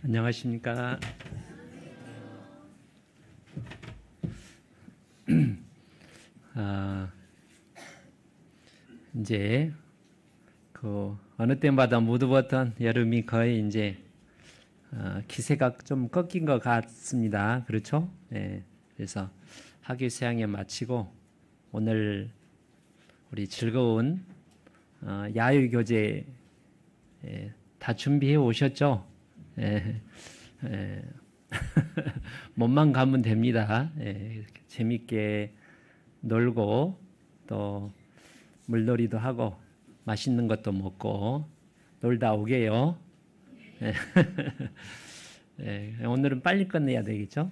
안녕하십니까. 이제 어느 때마다 못 입었던 여름이 거의 이제 기세가 좀 꺾인 것 같습니다. 그렇죠? 네. 그래서 학교 수양회 마치고 오늘 우리 즐거운 야유 교제 다 준비해 오셨죠? 몸만 가면 됩니다. 재밌게 놀고 또 물놀이도 하고 맛있는 것도 먹고 놀다 오게요. 오늘은 빨리 끝내야 되겠죠?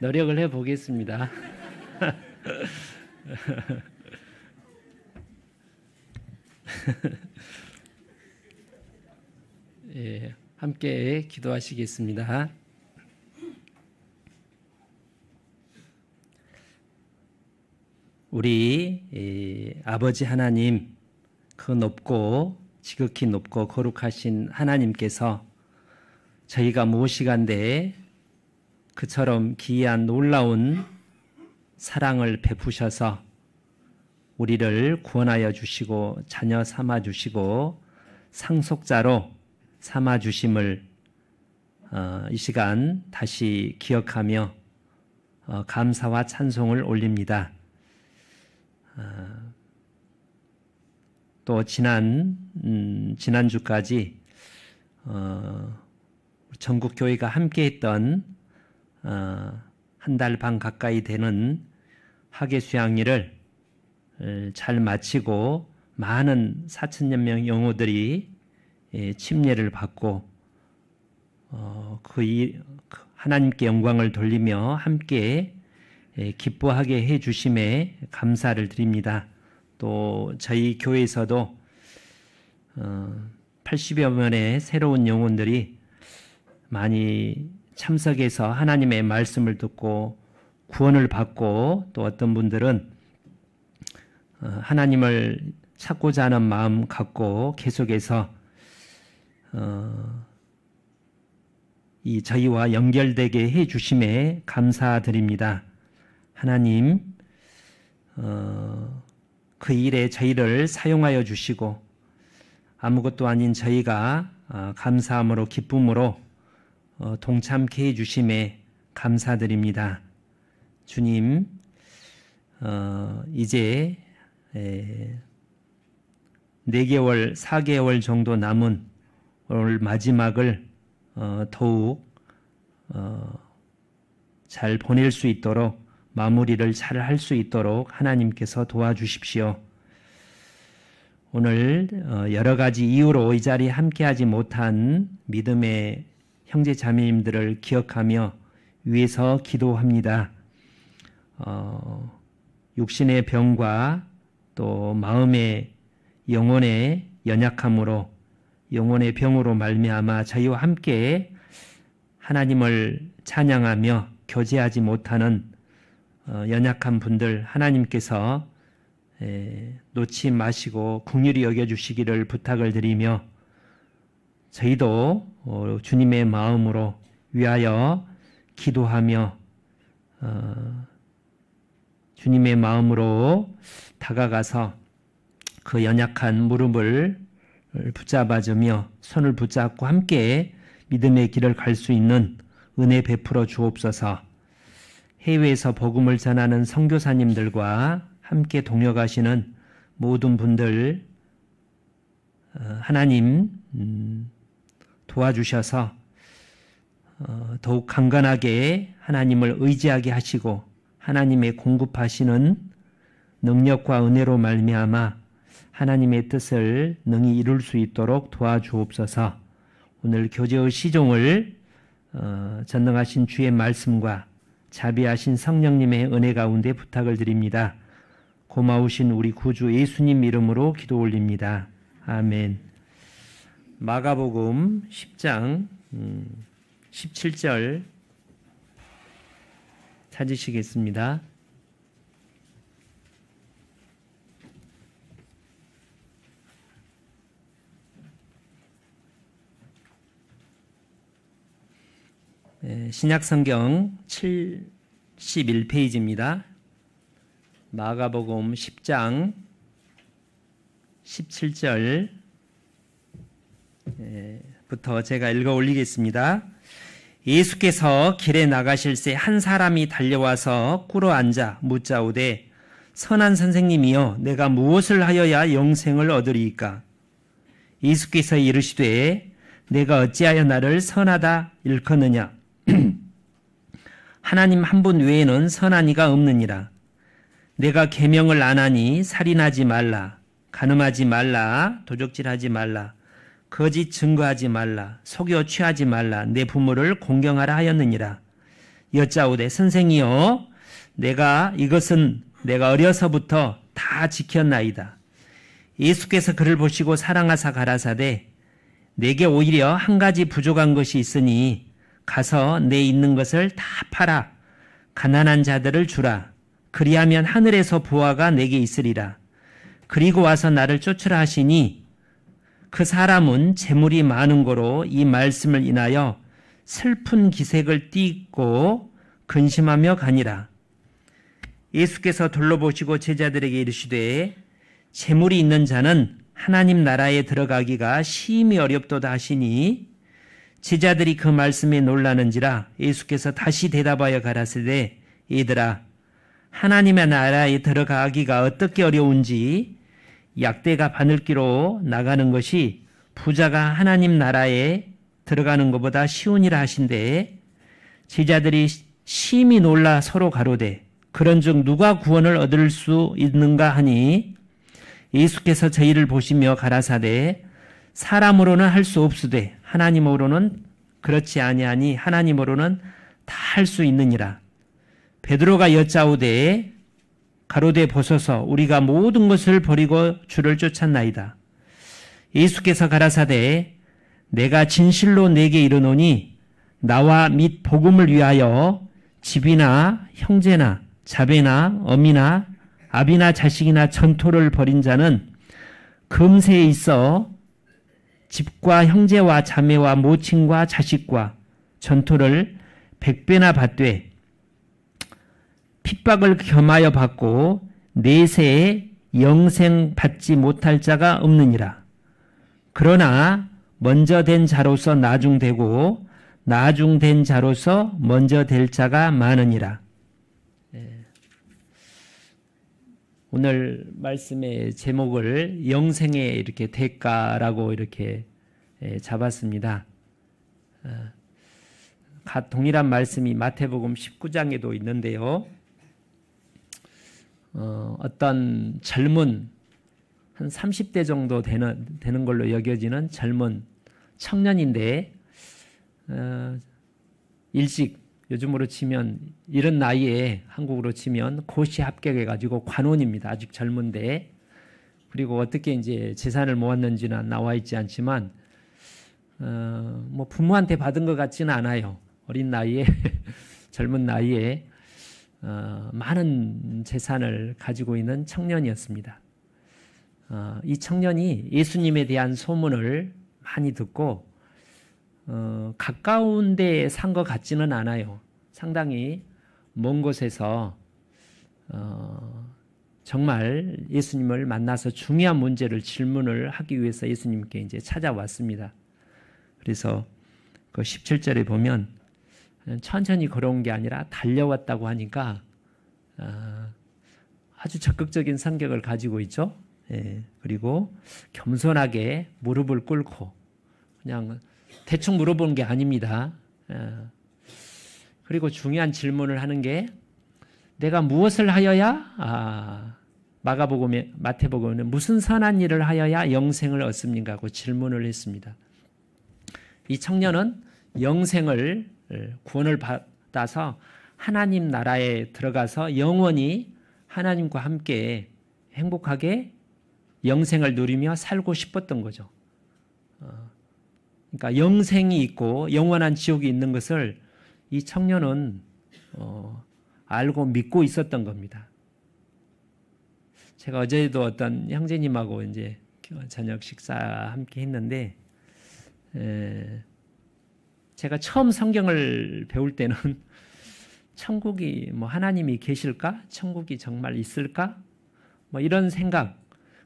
노력을 해 보겠습니다. 함께 기도하시겠습니다. 우리 아버지 하나님, 그 높고 지극히 높고 거룩하신 하나님께서 저희가 무엇이간데 그처럼 기이한 놀라운 사랑을 베푸셔서 우리를 구원하여 주시고 자녀 삼아 주시고 상속자로 삼아 주심을 이 시간 다시 기억하며 감사와 찬송을 올립니다. 또 지난주까지 전국 교회가 함께했던 한 달 반 가까이 되는 학예 수양일을 잘 마치고 많은 4천여 명 영호들이 침례를 받고 하나님께 영광을 돌리며 함께 기뻐하게 해 주심에 감사를 드립니다. 또 저희 교회에서도 80여 명의 새로운 영혼들이 많이 참석해서 하나님의 말씀을 듣고 구원을 받고, 또 어떤 분들은 하나님을 찾고자 하는 마음 갖고 계속해서 이 저희와 연결되게 해 주심에 감사드립니다. 하나님, 그 일에 저희를 사용하여 주시고 아무것도 아닌 저희가 감사함으로 기쁨으로 동참케 해 주심에 감사드립니다. 주님, 이제 4개월, 4개월 정도 남은 올 마지막을 더욱 잘 보낼 수 있도록, 마무리를 잘 할 수 있도록 하나님께서 도와주십시오. 오늘 여러 가지 이유로 이 자리에 함께하지 못한 믿음의 형제 자매님들을 기억하며 위해서 기도합니다. 육신의 병과 또 마음의, 영혼의 연약함으로, 영혼의 병으로 말미암아 저희와 함께 하나님을 찬양하며 교제하지 못하는 연약한 분들, 하나님께서 놓지 마시고 긍휼히 여겨주시기를 부탁을 드리며, 저희도 주님의 마음으로 위하여 기도하며 주님의 마음으로 다가가서 그 연약한 무릎을 붙잡아주며 손을 붙잡고 함께 믿음의 길을 갈 수 있는 은혜 베풀어 주옵소서. 해외에서 복음을 전하는 선교사님들과 함께 동역하시는 모든 분들 하나님 도와주셔서 더욱 강건하게 하나님을 의지하게 하시고 하나님의 공급하시는 능력과 은혜로 말미암아 하나님의 뜻을 능히 이룰 수 있도록 도와주옵소서. 오늘 교제의 시종을 전능하신 주의 말씀과 자비하신 성령님의 은혜 가운데 부탁을 드립니다. 고마우신 우리 구주 예수님 이름으로 기도 올립니다. 아멘. 마가복음 10장 17절 찾으시겠습니다. 신약성경 71페이지입니다. 마가복음 10장 17절 부터 제가 읽어 올리겠습니다. 예수께서 길에 나가실새 한 사람이 달려와서 꿇어 앉아 묻자오되 선한 선생님이여 내가 무엇을 하여야 영생을 얻으리이까? 예수께서 이르시되 내가 어찌하여 나를 선하다 일컫느냐? 하나님 한 분 외에는 선한 이가 없느니라. 내가 계명을 안 하니 살인하지 말라, 간음하지 말라, 도적질하지 말라, 거짓 증거하지 말라, 속여 취하지 말라, 내 부모를 공경하라 하였느니라. 여짜오되 선생이여 이것은 내가 어려서부터 다 지켰나이다. 예수께서 그를 보시고 사랑하사 가라사대 내게 오히려 한 가지 부족한 것이 있으니 가서 내 있는 것을 다 팔아 가난한 자들을 주라. 그리하면 하늘에서 보화가 내게 있으리라. 그리고 와서 나를 쫓으라 하시니 그 사람은 재물이 많은 고로 이 말씀을 인하여 슬픈 기색을 띠고 근심하며 가니라. 예수께서 둘러보시고 제자들에게 이르시되 재물이 있는 자는 하나님 나라에 들어가기가 심히 어렵도다 하시니 제자들이 그 말씀에 놀라는지라. 예수께서 다시 대답하여 가라사대 얘들아 하나님의 나라에 들어가기가 어떻게 어려운지 약대가 바늘기로 나가는 것이 부자가 하나님 나라에 들어가는 것보다 쉬우니라 하신대. 제자들이 심히 놀라 서로 가로되 그런즉 누가 구원을 얻을 수 있는가 하니 예수께서 저희를 보시며 가라사대 사람으로는 할 수 없으되 하나님으로는 그렇지 아니하니 하나님으로는 다 할 수 있느니라. 베드로가 여짜오되 가로되 보소서 우리가 모든 것을 버리고 주를 쫓았나이다. 예수께서 가라사대 내가 진실로 내게 이르노니 나와 및 복음을 위하여 집이나 형제나 자배나 어미나 아비나 자식이나 전토를 벌인 자는 금세에 있어 집과 형제와 자매와 모친과 자식과 전토를 100배나 받되 핍박을 겸하여 받고 내세에 영생 받지 못할 자가 없느니라. 그러나 먼저 된 자로서 나중되고 나중된 자로서 먼저 될 자가 많으니라. 오늘 말씀의 제목을 영생의 이렇게 대가라고 이렇게 잡았습니다. 동일한 말씀이 마태복음 19장에도 있는데요. 어떤 젊은 한 30대 정도 되는 걸로 여겨지는 젊은 청년인데 일찍 요즘으로 치면 이런 나이에 한국으로 치면 고시 합격해가지고 관원입니다. 아직 젊은데. 그리고 어떻게 이제 재산을 모았는지는 나와 있지 않지만 뭐 부모한테 받은 것 같지는 않아요. 어린 나이에 젊은 나이에 많은 재산을 가지고 있는 청년이었습니다. 이 청년이 예수님에 대한 소문을 많이 듣고 가까운 데에 산 것 같지는 않아요. 상당히 먼 곳에서 정말 예수님을 만나서 중요한 문제를 질문을 하기 위해서 예수님께 이제 찾아왔습니다. 그래서 그 17절에 보면 천천히 걸어온 게 아니라 달려왔다고 하니까 아주 적극적인 성격을 가지고 있죠. 예, 그리고 겸손하게 무릎을 꿇고 그냥 대충 물어보는 게 아닙니다. 그리고 중요한 질문을 하는 게 내가 무엇을 하여야 마태복음에는 무슨 선한 일을 하여야 영생을 얻습니까? 하고 질문을 했습니다. 이 청년은 영생을 구원을 받아서 하나님 나라에 들어가서 영원히 하나님과 함께 행복하게 영생을 누리며 살고 싶었던 거죠. 그러니까 영생이 있고 영원한 지옥이 있는 것을 이 청년은 알고 믿고 있었던 겁니다. 제가 어제도 어떤 형제님하고 이제 저녁 식사 함께 했는데 제가 처음 성경을 배울 때는 천국이 뭐 하나님이 계실까? 천국이 정말 있을까? 뭐 이런 생각.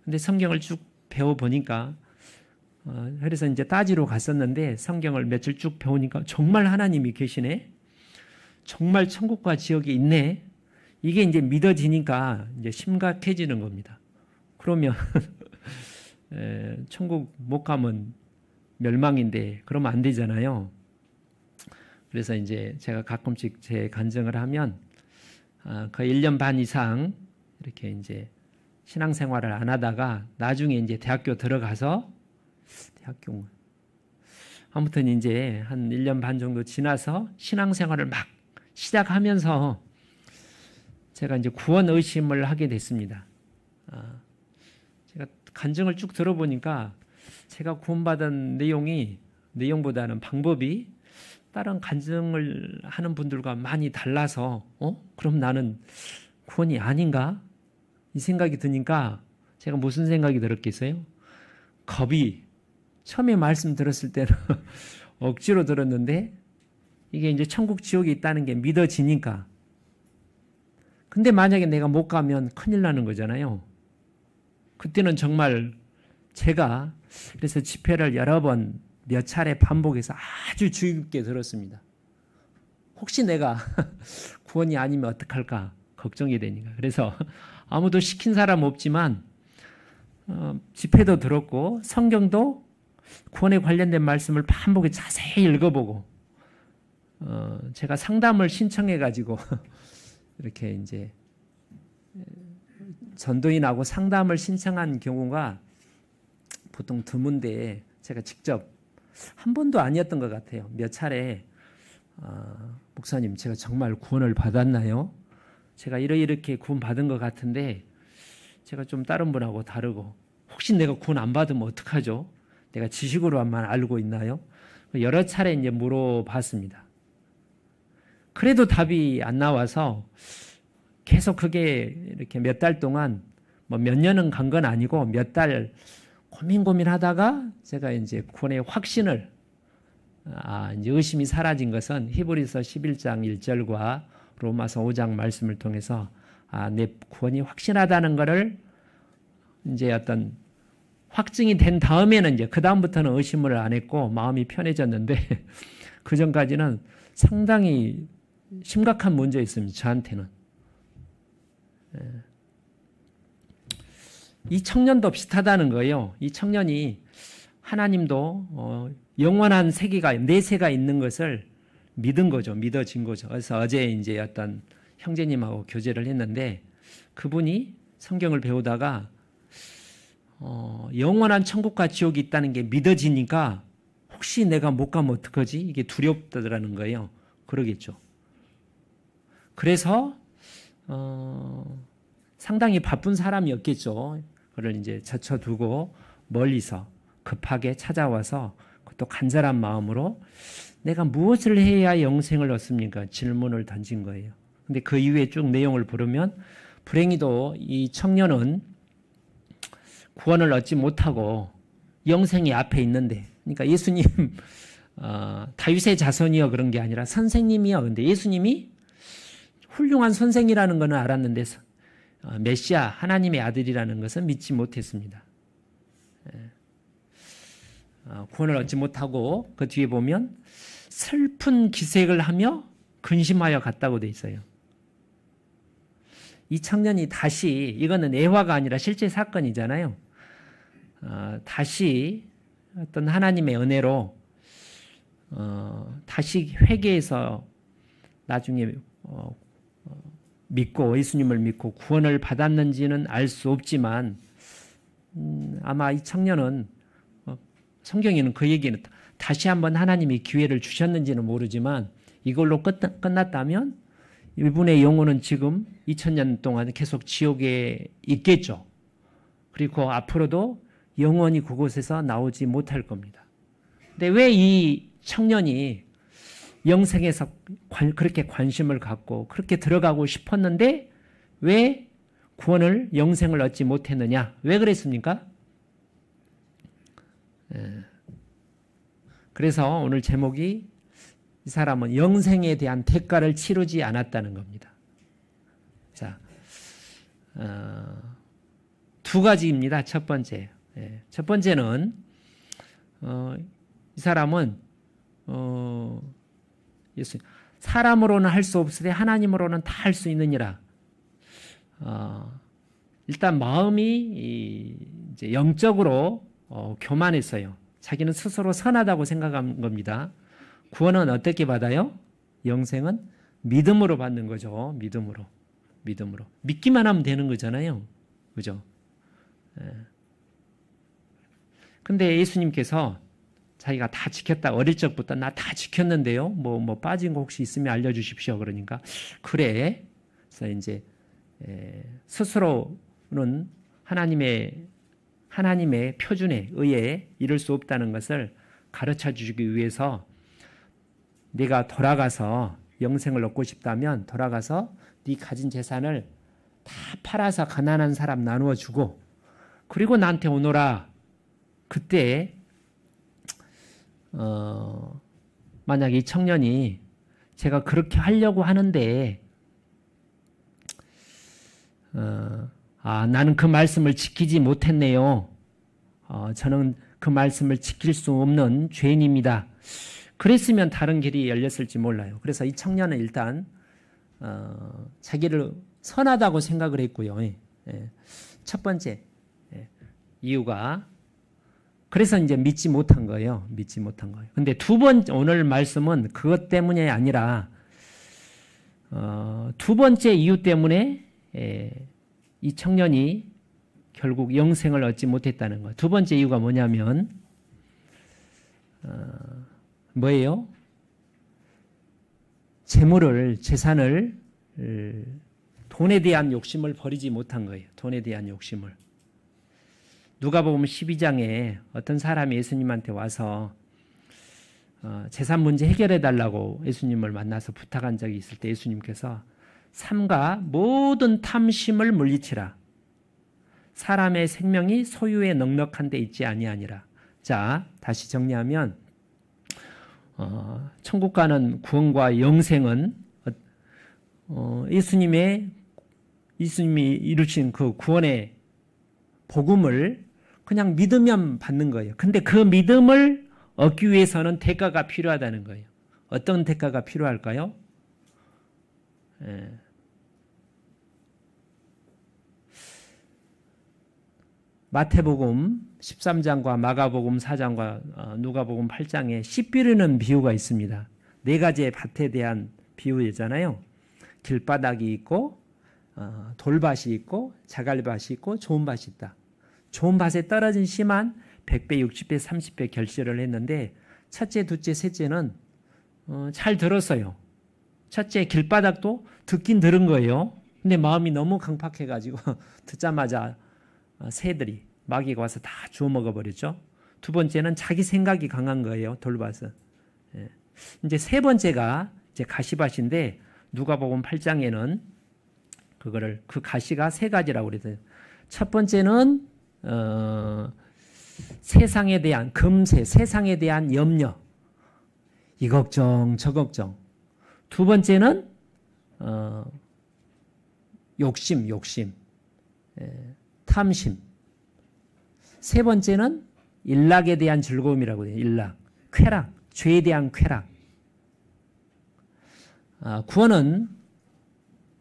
근데 성경을 쭉 배워보니까 그래서 이제 따지러 갔었는데 성경을 며칠 쭉 배우니까 정말 하나님이 계시네. 정말 천국과 지옥이 있네. 이게 이제 믿어지니까 이제 심각해지는 겁니다. 그러면 천국 못 가면 멸망인데 그러면 안 되잖아요. 그래서 이제 제가 가끔씩 제 간증을 하면 거의 1년 반 이상 이렇게 이제 신앙생활을 안 하다가 나중에 이제 대학교 들어가서 아무튼 이제 한 1년 반 정도 지나서 신앙생활을 막 시작하면서 제가 이제 구원 의심을 하게 됐습니다. 제가 간증을 쭉 들어보니까 제가 구원받은 내용보다는 방법이 다른 간증을 하는 분들과 많이 달라서 그럼 나는 구원이 아닌가? 이 생각이 드니까 제가 무슨 생각이 들었겠어요? 겁이 처음에 말씀 들었을 때는 억지로 들었는데 이게 이제 천국 지옥이 있다는 게 믿어지니까 근데 만약에 내가 못 가면 큰일 나는 거잖아요. 그때는 정말 제가 그래서 집회를 여러 번 몇 차례 반복해서 아주 주의 깊게 들었습니다. 혹시 내가 구원이 아니면 어떡할까 걱정이 되니까. 그래서 아무도 시킨 사람 없지만 집회도 들었고 성경도 구원에 관련된 말씀을 반복해 자세히 읽어보고 제가 상담을 신청해가지고 이렇게 이제 전도인하고 상담을 신청한 경우가 보통 드문데 제가 직접 한 번도 아니었던 것 같아요. 몇 차례 목사님 제가 정말 구원을 받았나요? 제가 이렇게 구원 받은 것 같은데 제가 좀 다른 분하고 다르고 혹시 내가 구원 안 받으면 어떡하죠? 내가 지식으로만 알고 있나요? 여러 차례 이제 물어봤습니다. 그래도 답이 안 나와서 계속 그게 이렇게 몇 달 동안 뭐 몇 년은 간 건 아니고 몇 달 고민하다가 제가 이제 구원의 확신을 이제 의심이 사라진 것은 히브리서 11장 1절과 로마서 5장 말씀을 통해서 내 구원이 확신하다는 것을 이제 어떤 확증이 된 다음에는 이제 그 다음부터는 의심을 안 했고 마음이 편해졌는데 그 전까지는 상당히 심각한 문제였습니다. 저한테는. 이 청년도 비슷하다는 거예요. 이 청년이 하나님도 영원한 세계가 내세가 있는 것을 믿은 거죠. 믿어진 거죠. 그래서 어제 이제 어떤 형제님하고 교제를 했는데 그분이 성경을 배우다가 영원한 천국과 지옥이 있다는 게 믿어지니까 혹시 내가 못 가면 어떡하지? 이게 두렵다라는 거예요. 그러겠죠. 그래서 상당히 바쁜 사람이었겠죠. 그걸 이제 젖혀두고 멀리서 급하게 찾아와서 또 간절한 마음으로 내가 무엇을 해야 영생을 얻습니까? 질문을 던진 거예요. 근데 그 이후에 쭉 내용을 보면 불행히도 이 청년은 구원을 얻지 못하고 영생이 앞에 있는데, 그러니까 예수님 다윗의 자손이여 그런 게 아니라 선생님이요. 근데 예수님이 훌륭한 선생이라는 것은 알았는데 메시아 하나님의 아들이라는 것은 믿지 못했습니다. 구원을 얻지 못하고 그 뒤에 보면 슬픈 기색을 하며 근심하여 갔다고 돼 있어요. 이 청년이 다시, 이거는 애화가 아니라 실제 사건이잖아요. 다시 어떤 하나님의 은혜로 다시 회개해서 나중에 믿고 예수님을 믿고 구원을 받았는지는 알 수 없지만 아마 이 청년은 성경에는 그 얘기는 다시 한번 하나님이 기회를 주셨는지는 모르지만 이걸로 끝났다면 이분의 영혼은 지금 2000년 동안 계속 지옥에 있겠죠. 그리고 앞으로도 영원히 그곳에서 나오지 못할 겁니다. 근데 왜 이 청년이 영생에서 그렇게 관심을 갖고 그렇게 들어가고 싶었는데 왜 구원을 영생을 얻지 못했느냐? 왜 그랬습니까? 그래서 오늘 제목이 이 사람은 영생에 대한 대가를 치르지 않았다는 겁니다. 자, 두 가지입니다. 첫 번째. 첫 번째는 이 사람은 사람으로는 할 수 없으되 하나님으로는 다 할 수 있느니라. 일단 마음이 이제 영적으로 교만했어요. 자기는 스스로 선하다고 생각한 겁니다. 구원은 어떻게 받아요? 영생은 믿음으로 받는 거죠. 믿음으로. 믿기만 하면 되는 거잖아요. 그죠? 근데 예수님께서 자기가 다 지켰다. 어릴 적부터 나 다 지켰는데요. 뭐 빠진 거 혹시 있으면 알려주십시오. 그러니까 그래. 그래서 이제 스스로는 하나님의 표준에 의해 이룰 수 없다는 것을 가르쳐 주기 위해서 네가 돌아가서 영생을 얻고 싶다면 돌아가서 네 가진 재산을 다 팔아서 가난한 사람 나누어 주고 그리고 나한테 오너라. 그때 만약 이 청년이 제가 그렇게 하려고 하는데 나는 그 말씀을 지키지 못했네요. 저는 그 말씀을 지킬 수 없는 죄인입니다. 그랬으면 다른 길이 열렸을지 몰라요. 그래서 이 청년은 일단 자기를 선하다고 생각을 했고요. 첫 번째 이유가 그래서 이제 믿지 못한 거예요. 근데 오늘 말씀은 그것 때문이 아니라 두 번째 이유 때문에 이 청년이 결국 영생을 얻지 못했다는 것. 두 번째 이유가 뭐냐면 재산을 돈에 대한 욕심을 버리지 못한 거예요. 돈에 대한 욕심을. 누가복음 12장에 어떤 사람이 예수님한테 와서 재산 문제 해결해 달라고 예수님을 만나서 부탁한 적이 있을 때 예수님께서 삼가 모든 탐심을 물리치라. 사람의 생명이 소유에 넉넉한 데 있지 아니하니라. 자, 다시 정리하면 천국 가는 구원과 영생은 예수님이 이루신 그 구원의 복음을 그냥 믿으면 받는 거예요. 근데 그 믿음을 얻기 위해서는 대가가 필요하다는 거예요. 어떤 대가가 필요할까요? 마태복음 13장과 마가복음 4장과 누가복음 8장에 씨 뿌리는 비유가 있습니다. 네 가지의 밭에 대한 비유잖아요. 길바닥이 있고 돌밭이 있고 자갈밭이 있고 좋은 밭이 있다. 좋은 밭에 떨어진 씨만 100배, 60배, 30배 결실을 했는데 첫째, 둘째, 셋째는 잘 들었어요. 첫째 길바닥도 듣긴 들은 거예요. 근데 마음이 너무 강팍해가지고 듣자마자 새들이 마귀가 와서 다 주워 먹어버렸죠. 두 번째는 자기 생각이 강한 거예요. 돌밭은. 이제 세 번째가 이제 가시밭인데 누가복음 8장에는 그 가시가 세 가지라고 그랬어요. 첫 번째는 세상에 대한 금세, 세상에 대한 염려, 이 걱정 저 걱정. 두 번째는 욕심, 탐심. 세 번째는 일락에 대한 즐거움이라고 해요. 일락, 쾌락, 죄에 대한 쾌락. 구원은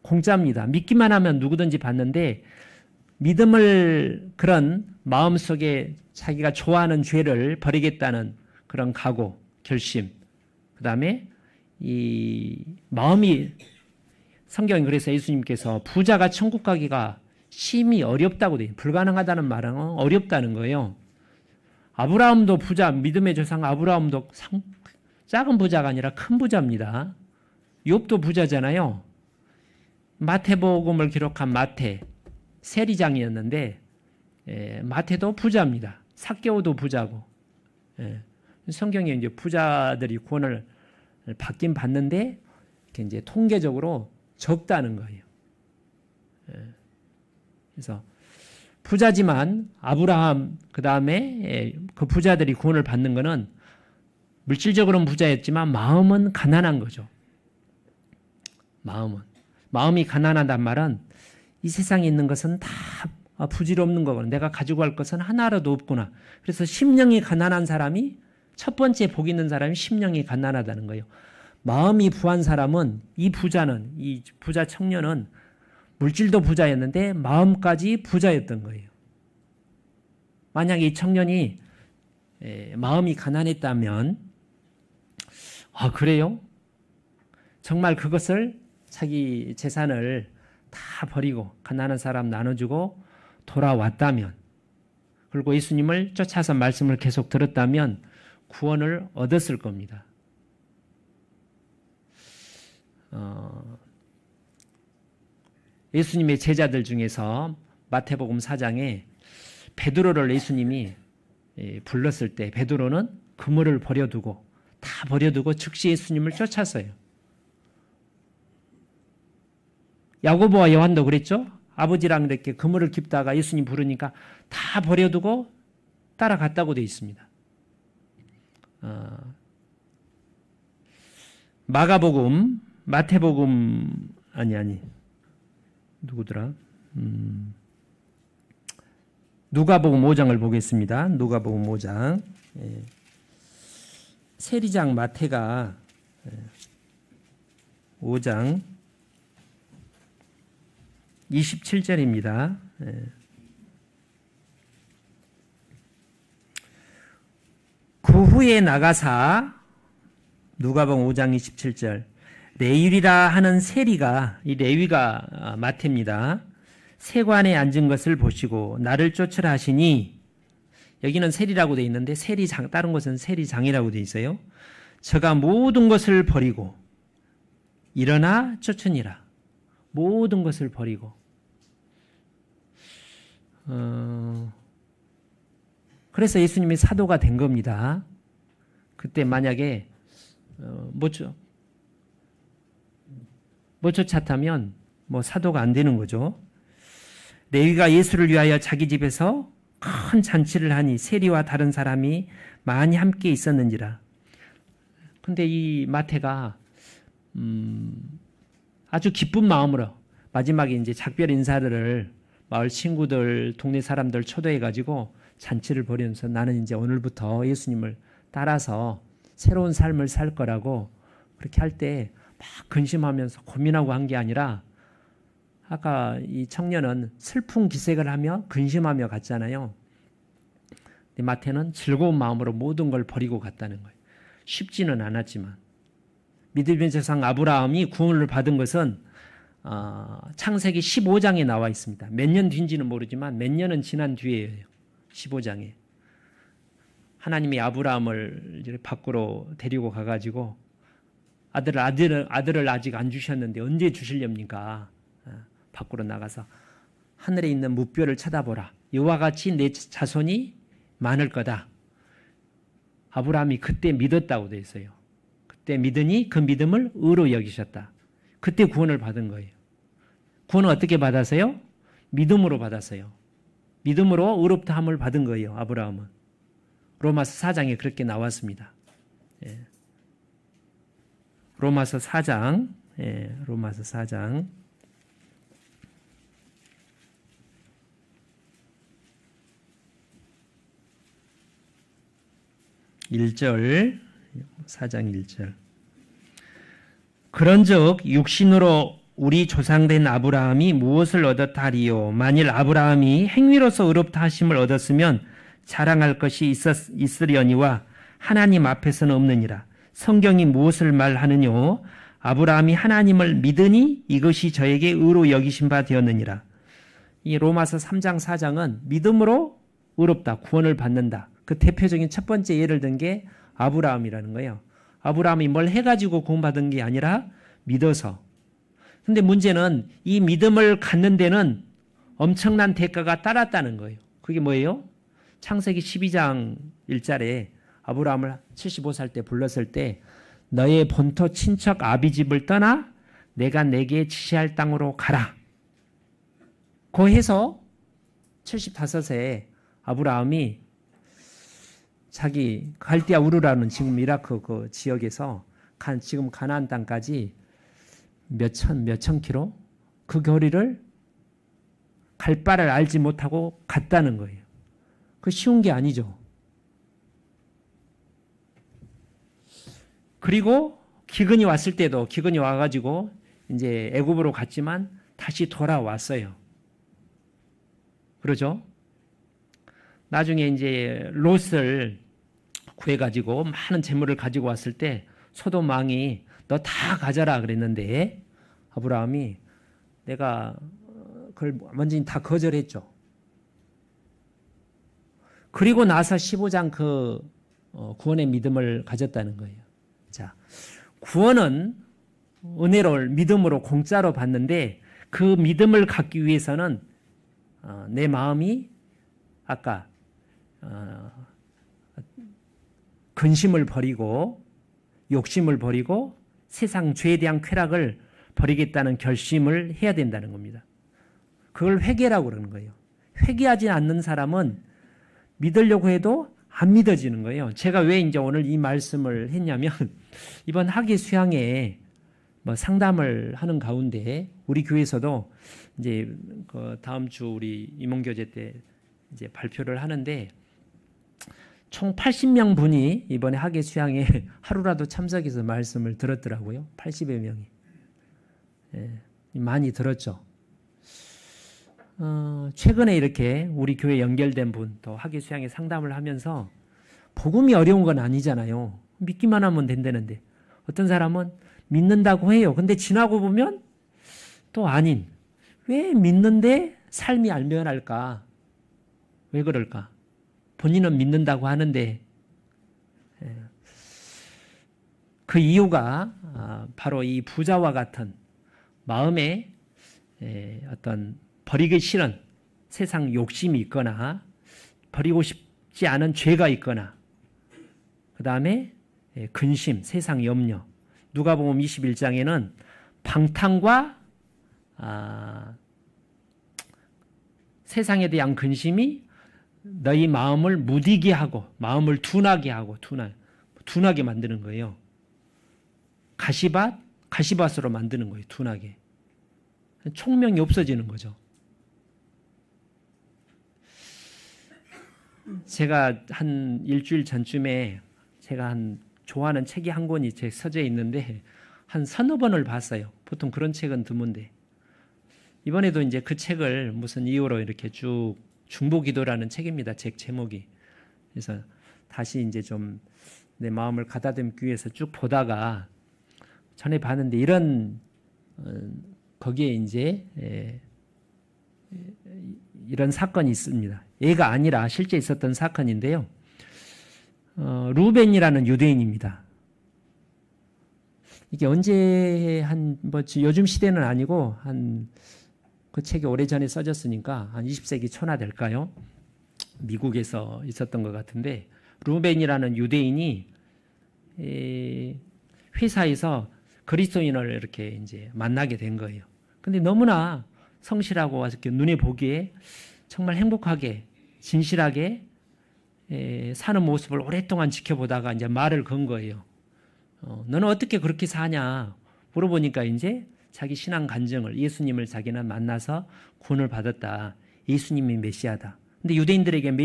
공짜입니다. 믿기만 하면 누구든지 받는데 믿음을 그런 마음속에 자기가 좋아하는 죄를 버리겠다는 그런 각오, 결심. 그 다음에 이 마음이 성경이 그래서 예수님께서 부자가 천국 가기가 심히 어렵다고 돼요. 불가능하다는 말은 어렵다는 거예요. 아브라함도 부자, 믿음의 조상 아브라함도 작은 부자가 아니라 큰 부자입니다. 욥도 부자잖아요. 마태복음을 기록한 마태, 세리장이었는데 마태도 부자입니다. 삭개오도 부자고. 성경에 이제 부자들이 구원을 받긴 받는데 이제 통계적으로 적다는 거예요. 그래서 부자지만 아브라함 그 다음에 그 부자들이 구원을 받는 것은 물질적으로는 부자였지만 마음은 가난한 거죠. 마음이 가난하단 말은 이 세상에 있는 것은 다 부질없는 거구나. 내가 가지고 갈 것은 하나라도 없구나. 그래서 심령이 가난한 사람이 첫 번째 복 있는 사람이 심령이 가난하다는 거예요. 마음이 부한 사람은 이 부자 청년은 물질도 부자였는데 마음까지 부자였던 거예요. 만약에 이 청년이 마음이 가난했다면 그래요? 정말 그것을 자기 재산을 다 버리고 가난한 사람 나눠주고 돌아왔다면 그리고 예수님을 쫓아서 말씀을 계속 들었다면 구원을 얻었을 겁니다. 예수님의 제자들 중에서 마태복음 4장에 베드로를 예수님이 불렀을 때 베드로는 그물을 버려두고 다 버려두고 즉시 예수님을 쫓았어요. 야고보와 요한도 그랬죠. 아버지랑 이렇게 그물을 깁다가 예수님 부르니까 다 버려두고 따라갔다고 되어 있습니다. 마가복음, 마태복음 누구더라? 누가복음 5장을 보겠습니다. 누가복음 5장. 세리장 마태가 5장 27절입니다. 그 후에 나가사 누가복음 5장 27절 레위라 하는 세리가 이 레위가 마태입니다. 세관에 앉은 것을 보시고 나를 쫓으라 하시니 여기는 세리라고 되어 있는데 세리장 다른 곳은 세리장이라고 되어 있어요. 저가 모든 것을 버리고 일어나 쫓으니라. 모든 것을 버리고 그래서 예수님이 사도가 된 겁니다. 그때 만약에 못 쫓았다면 뭐 사도가 안 되는 거죠. 레위가 예수를 위하여 자기 집에서 큰 잔치를 하니 세리와 다른 사람이 많이 함께 있었는지라. 근데 이 마태가 아주 기쁜 마음으로 마지막에 이제 작별 인사를 마을 친구들, 동네 사람들 초대해 가지고 잔치를 벌이면서 나는 이제 오늘부터 예수님을 따라서 새로운 삶을 살 거라고 그렇게 할 때 막 근심하면서 고민하고 한 게 아니라 아까 이 청년은 슬픈 기색을 하며 근심하며 갔잖아요. 근데 마태는 즐거운 마음으로 모든 걸 버리고 갔다는 거예요. 쉽지는 않았지만 믿음의 조상 아브라함이 구원을 받은 것은 창세기 15장에 나와 있습니다. 몇 년 뒤인지는 모르지만 몇 년은 지난 뒤에요. 15장에 하나님이 아브라함을 밖으로 데리고 가가지고 아들을 아직 안 주셨는데 언제 주시렵니까? 밖으로 나가서 하늘에 있는 무뼈를 쳐다보라. 이와 같이 내 자손이 많을 거다. 아브라함이 그때 믿었다고 되어 있어요. 그때 믿으니 그 믿음을 의로 여기셨다. 그때 구원을 받은 거예요. 구원은 어떻게 받았어요? 믿음으로 받았어요. 믿음으로 의롭다함을 받은 거예요. 아브라함은. 로마서 4장에 그렇게 나왔습니다. 예. 로마서 4장, 로마서 4장 1절, 4장 1절. 그런즉 육신으로 우리 조상된 아브라함이 무엇을 얻었다 하리요? 만일 아브라함이 행위로서 의롭다 하심을 얻었으면 자랑할 것이 있으려니와 하나님 앞에서는 없느니라. 성경이 무엇을 말하느뇨? 아브라함이 하나님을 믿으니 이것이 저에게 의로 여기신 바 되었느니라. 이 로마서 3장 4장은 믿음으로 의롭다, 구원을 받는다. 그 대표적인 첫 번째 예를 든 게 아브라함이라는 거예요. 아브라함이 뭘 해가지고 구원받은 게 아니라 믿어서. 근데 문제는 이 믿음을 갖는 데는 엄청난 대가가 따랐다는 거예요. 그게 뭐예요? 창세기 12장 1절에 아브라함을 75살 때 불렀을 때 너의 본토 친척 아비집을 떠나 내가 내게 지시할 땅으로 가라. 그 해서 75세에 아브라함이 자기 갈대아 우르라는 지금 이라크 그 지역에서 지금 가나안 땅까지 몇천 킬로 그 거리를 갈 바를 알지 못하고 갔다는 거예요. 그 쉬운 게 아니죠. 그리고 기근이 왔을 때도 기근이 와가지고 이제 애굽으로 갔지만 다시 돌아왔어요. 그러죠? 나중에 이제 롯을 구해가지고 많은 재물을 가지고 왔을 때 소돔 왕이 너 다 가져라 그랬는데 아브라함이 내가 그걸 완전히 다 거절했죠. 그리고 나서 15장 그 구원의 믿음을 가졌다는 거예요. 자, 구원은 은혜로 믿음으로 공짜로 받는데 그 믿음을 갖기 위해서는 내 마음이 아까 근심을 버리고 욕심을 버리고 세상 죄에 대한 쾌락을 버리겠다는 결심을 해야 된다는 겁니다. 그걸 회개라고 그러는 거예요. 회개하지 않는 사람은 믿으려고 해도 안 믿어지는 거예요. 제가 왜 이제 오늘 이 말씀을 했냐면 이번 학예 수양에 뭐 상담을 하는 가운데 우리 교회에서도 이제 그 다음 주 우리 임원교제 때 이제 발표를 하는데 총 80명 분이 이번에 학예 수양에 하루라도 참석해서 말씀을 들었더라고요. 80여 명이. 예, 많이 들었죠. 최근에 이렇게 우리 교회 연결된 분 또 학예 수양에 상담을 하면서 복음이 어려운 건 아니잖아요. 믿기만 하면 된다는데 어떤 사람은 믿는다고 해요. 근데 지나고 보면 또 아닌. 왜 믿는데 삶이 알면할까? 왜 그럴까? 본인은 믿는다고 하는데 그 이유가 바로 이 부자와 같은 마음에 어떤 버리기 싫은 세상 욕심이 있거나 버리고 싶지 않은 죄가 있거나 그 다음에 근심, 세상 염려. 누가복음 21장에는 방탕과 세상에 대한 근심이 너희 마음을 무디게 하고 마음을 둔하게 하고 둔하게 만드는 거예요. 가시밭으로 만드는 거예요. 둔하게. 총명이 없어지는 거죠. 제가 한 일주일 전쯤에 제가 좋아하는 책이 한 권이 제 서재에 있는데 한 서너 번을 봤어요. 보통 그런 책은 드문데 이번에도 이제 그 책을 무슨 이유로 이렇게 쭉 중보기도라는 책입니다. 책 제목이. 그래서 다시 이제 좀 내 마음을 가다듬기 위해서 쭉 보다가 전에 봤는데 이런 거기에 이제 이런 사건이 있습니다. 얘가 아니라 실제 있었던 사건인데요. 루벤이라는 유대인입니다. 이게 언제 요즘 시대는 아니고 그 책이 오래전에 써졌으니까 한 20세기 초나 될까요? 미국에서 있었던 것 같은데 루벤이라는 유대인이 회사에서 그리스도인을 이렇게 이제 만나게 된 거예요. 근데 너무나 성실하고 이렇게 눈에 보기에 정말 행복하게 진실하게 사는 모습을 오랫동안 지켜보다가 이제 말을 건 거예요. 너는 어떻게 그렇게 사냐 물어보니까 이제 자기 신앙 간증을 예수님을 자기는 만나서 구원을 받았다. 예수님이 메시아다. 근데 유대인들에게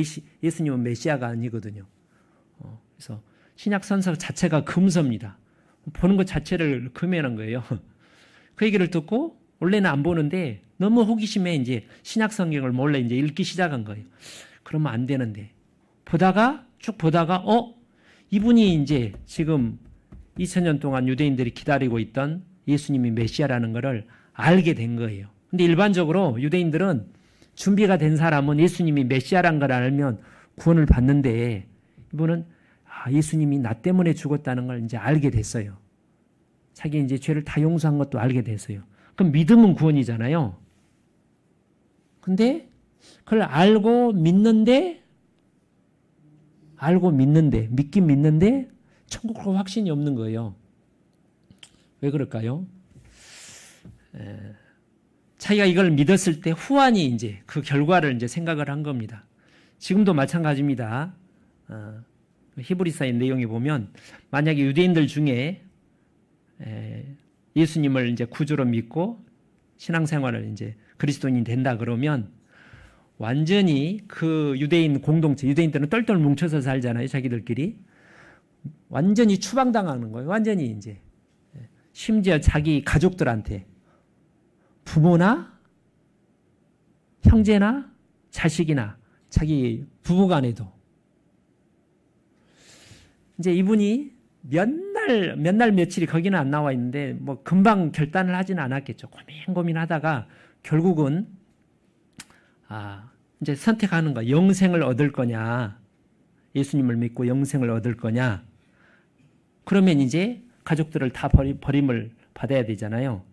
예수님은 메시아가 아니거든요. 그래서 신약 선서 자체가 금서입니다. 보는 것 자체를 금해놓은 거예요. 그 얘기를 듣고 원래는 안 보는데 너무 호기심에 이제 신약 성경을 몰래 이제 읽기 시작한 거예요. 그러면 안 되는데 쭉 보다가 이분이 이제 지금 2000년 동안 유대인들이 기다리고 있던 예수님이 메시아라는 것을 알게 된 거예요. 근데 일반적으로 유대인들은 준비가 된 사람은 예수님이 메시아라는 걸 알면 구원을 받는데 이분은 예수님이 나 때문에 죽었다는 걸 이제 알게 됐어요. 자기 이제 죄를 다 용서한 것도 알게 됐어요. 그럼 믿음은 구원이잖아요. 근데 그걸 믿긴 믿는데 천국으로 확신이 없는 거예요. 왜 그럴까요? 자기가 이걸 믿었을 때 후환이 이제 그 결과를 이제 생각을 한 겁니다. 지금도 마찬가지입니다. 히브리서의 내용에 보면 만약에 유대인들 중에 예수님을 이제 구주로 믿고 신앙생활을 이제 그리스도인이 된다 그러면 완전히 그 유대인 공동체, 유대인들은 똘똘 뭉쳐서 살잖아요, 자기들끼리. 완전히 추방당하는 거예요. 완전히 이제 심지어 자기 가족들한테 부모나 형제나 자식이나 자기 부부간에도 이제 이분이 몇 날 며칠이 거기는 안 나와 있는데 뭐 금방 결단을 하지는 않았겠죠. 고민하다가 결국은 이제 선택하는 거야. 영생을 얻을 거냐, 예수님을 믿고 영생을 얻을 거냐. 그러면 이제 가족들을 다 버림을 받아야 되잖아요.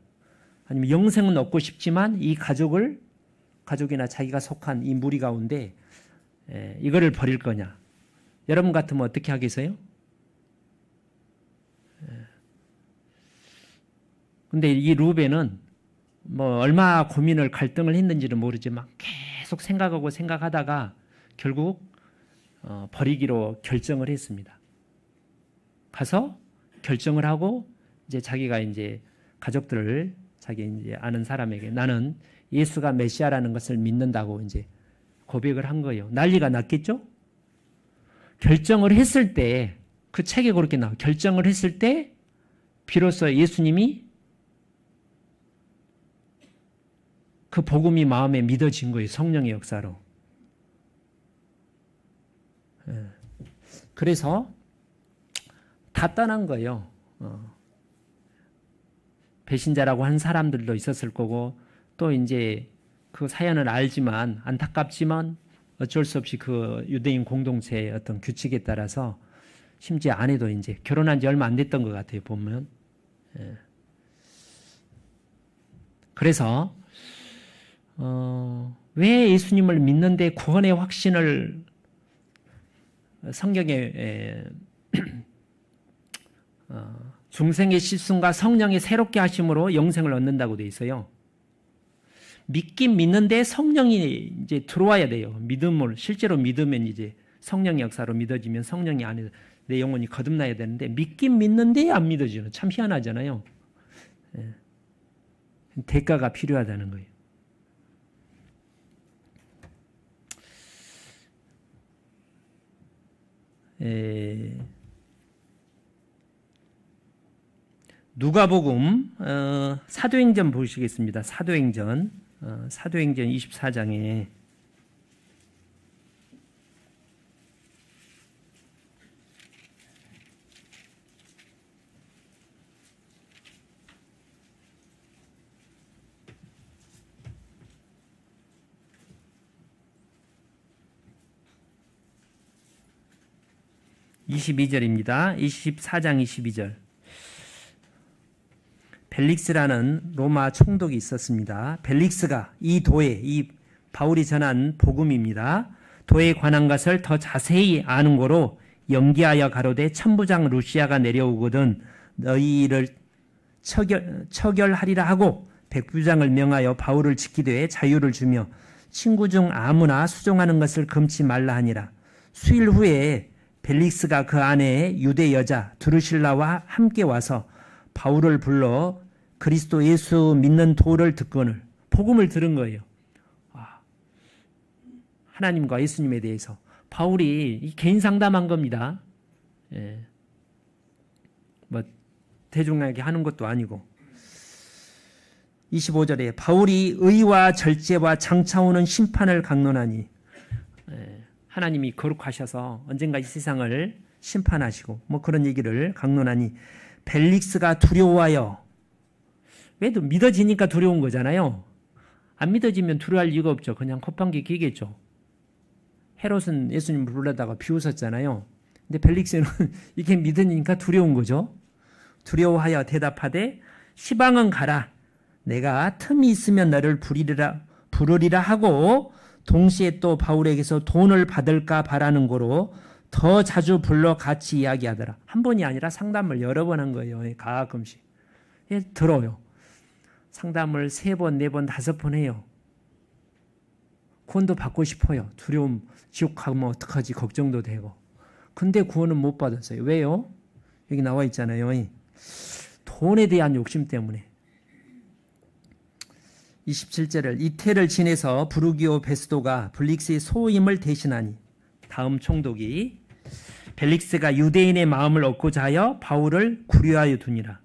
아니면 영생은 얻고 싶지만 이 가족이나 자기가 속한 이 무리 가운데 이거를 버릴 거냐. 여러분 같으면 어떻게 하겠어요? 근데 이 루벤은 뭐 얼마 갈등을 했는지는 모르지만 계속 생각하다가 결국 버리기로 결정을 했습니다. 가서 결정을 하고 이제 자기가 이제 가족들을 자기 이제 아는 사람에게 나는 예수가 메시아라는 것을 믿는다고 이제 고백을 한 거예요. 난리가 났겠죠? 결정을 했을 때 그 책에 그렇게 나와. 결정을 했을 때 비로소 예수님이 그 복음이 마음에 믿어진 거예요. 성령의 역사로. 그래서 다 떠난 거예요. 배신자라고 한 사람들도 있었을 거고 또 이제 그 사연을 알지만 안타깝지만 어쩔 수 없이 그 유대인 공동체의 어떤 규칙에 따라서 심지어 아내도 이제 결혼한 지 얼마 안 됐던 것 같아요. 보면. 그래서 왜 예수님을 믿는데 구원의 확신을 성경에 중생의 실순과 성령의 새롭게 하심으로 영생을 얻는다고 돼 있어요. 믿긴 믿는데 성령이 이제 들어와야 돼요. 믿음을 실제로 믿으면 이제 성령의 역사로 믿어지면 성령이 안에 내 영혼이 거듭나야 되는데 믿긴 믿는데 안 믿어지는 참 희한하잖아요. 대가가 필요하다는 거예요. 누가복음 사도행전 보시겠습니다. 사도행전 24장에 (22절입니다) 24장 22절. 벨릭스라는 로마 총독이 있었습니다. 벨릭스가 이 도에, 이 바울이 전한 복음입니다. 도에 관한 것을 더 자세히 아는 거로 연기하여 가로되 천부장 루시아가 내려오거든 너희를 처결하리라 하고 백부장을 명하여 바울을 지키되 자유를 주며 친구 중 아무나 수종하는 것을 금치 말라 하니라. 수일 후에 벨릭스가 그 아내의 유대 여자 드루실라와 함께 와서 바울을 불러 그리스도 예수 믿는 도를 듣거늘 복음을 들은 거예요. 하나님과 예수님에 대해서 바울이 개인 상담한 겁니다. 뭐 대중에게 하는 것도 아니고. 25절에 바울이 의와 절제와 장차오는 심판을 강론하니 하나님이 거룩하셔서 언젠가 이 세상을 심판하시고 뭐 그런 얘기를 강론하니 벨릭스가 두려워하여, 왜도 믿어지니까 두려운 거잖아요. 안 믿어지면 두려워할 이유가 없죠. 그냥 콧방귀 끼겠죠. 헤롯은 예수님 부르려다가 비웃었잖아요. 근데 벨릭스는 이게 믿으니까 두려운 거죠. 두려워하여 대답하되 시방은 가라. 내가 틈이 있으면 너를 부르리라 하고 동시에 또 바울에게서 돈을 받을까 바라는 거로 더 자주 불러 같이 이야기하더라. 한 번이 아니라 상담을 여러 번 한 거예요. 가끔씩. 들어요. 상담을 3번, 4번, 5번 해요. 구원도 받고 싶어요. 두려움, 지옥 가면 어떡하지 걱정도 되고. 근데 구원은 못 받았어요. 왜요? 여기 나와 있잖아요. 돈에 대한 욕심 때문에. 27절을 이태를 지내서 부르기오 베스도가 블릭스의 소임을 대신하니, 다음 총독이 벨릭스가 유대인의 마음을 얻고자 하여 바울을 구려하여 두니라.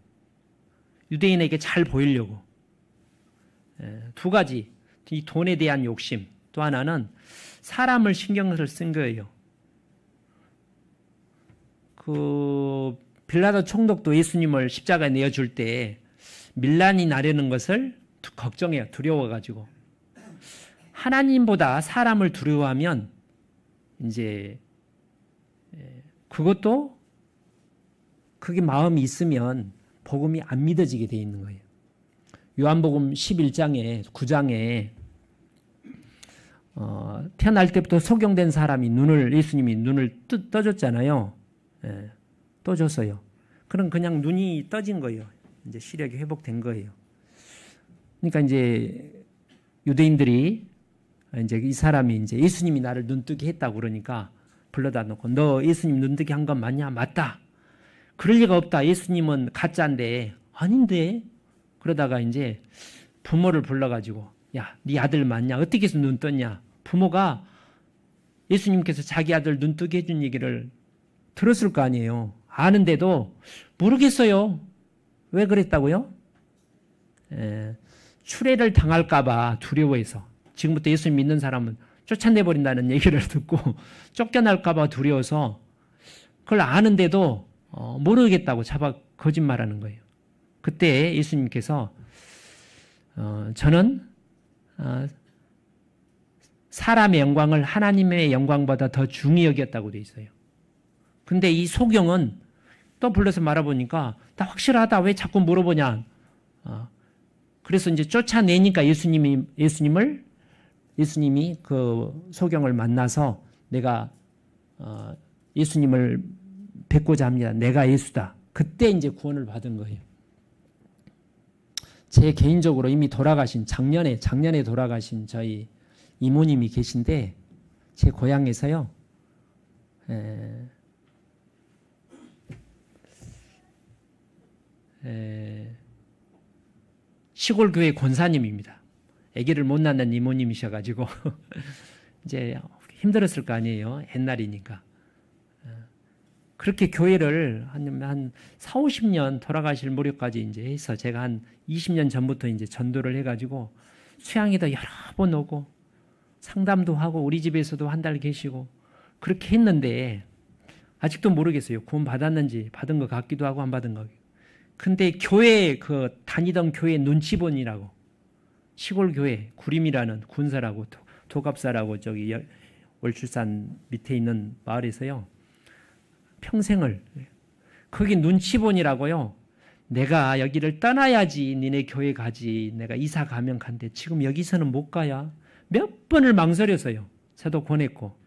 유대인에게 잘 보이려고. 2가지, 이 돈에 대한 욕심, 또 하나는 사람을 신경을 쓴 거예요. 빌라도 총독도 예수님을 십자가에 내어줄 때 밀란이 나려는 것을 걱정해요. 두려워가지고. 하나님보다 사람을 두려워하면 이제 그것도 그게 마음이 있으면 복음이 안 믿어지게 돼 있는 거예요. 요한복음 11장에 9장에 태어날 때부터 소경된 사람이 예수님이 눈을 떠줬잖아요. 떠줬어요. 그럼 그냥 눈이 떠진 거예요. 이제 시력이 회복된 거예요. 그러니까 이제 유대인들이 이제 이 사람이 이제 예수님이 나를 눈뜨게 했다고 그러니까 불러다 놓고 너 예수님 눈뜨게 한 건 맞냐? 맞다. 그럴 리가 없다. 예수님은 가짜인데. 아닌데. 그러다가 이제 부모를 불러가지고 야, 네 아들 맞냐? 어떻게 해서 눈 떴냐? 부모가 예수님께서 자기 아들 눈 뜨게 해준 얘기를 들었을 거 아니에요. 아는데도 모르겠어요. 왜 그랬다고요? 추례를 당할까 봐 두려워해서. 지금부터 예수님 믿는 사람은 쫓아내버린다는 얘기를 듣고 쫓겨날까 봐 두려워서 그걸 아는데도 모르겠다고 거짓말하는 거예요. 그때 예수님께서 저는 사람의 영광을 하나님의 영광보다 더 중히 여겼다고 돼 있어요. 근데 이 소경은 또 불러서 말해보니까 다 확실하다. 왜 자꾸 물어보냐. 그래서 이제 쫓아내니까 예수님이 그 소경을 만나서 내가 예수님을 뵙고자 합니다. 내가 예수다. 그때 이제 구원을 받은 거예요. 제 개인적으로 이미 돌아가신 작년에 돌아가신 저희 이모님이 계신데 제 고향에서요. 시골 교회 권사님입니다. 아기를 못 낳는 이모님이셔가지고 이제 힘들었을 거 아니에요. 옛날이니까. 그렇게 교회를 한 4, 50년 돌아가실 무렵까지 이제 해서 제가 한 20년 전부터 이제 전도를 해가지고 수양회도 여러 번 오고 상담도 하고 우리 집에서도 한 달 계시고 그렇게 했는데 아직도 모르겠어요. 구원 받았는지 받은 것 같기도 하고 안 받은 것 같기도. 근데 교회 다니던 교회 눈치본이라고 시골 교회 구림이라는 군사라고 도갑사라고 저기 월출산 밑에 있는 마을에서요. 평생을 거기 눈치본이라고요. 내가 여기를 떠나야지 니네 교회 가지. 내가 이사 가면 간대. 지금 여기서는 못 가야. 몇 번을 망설여서요. 저도 권했고.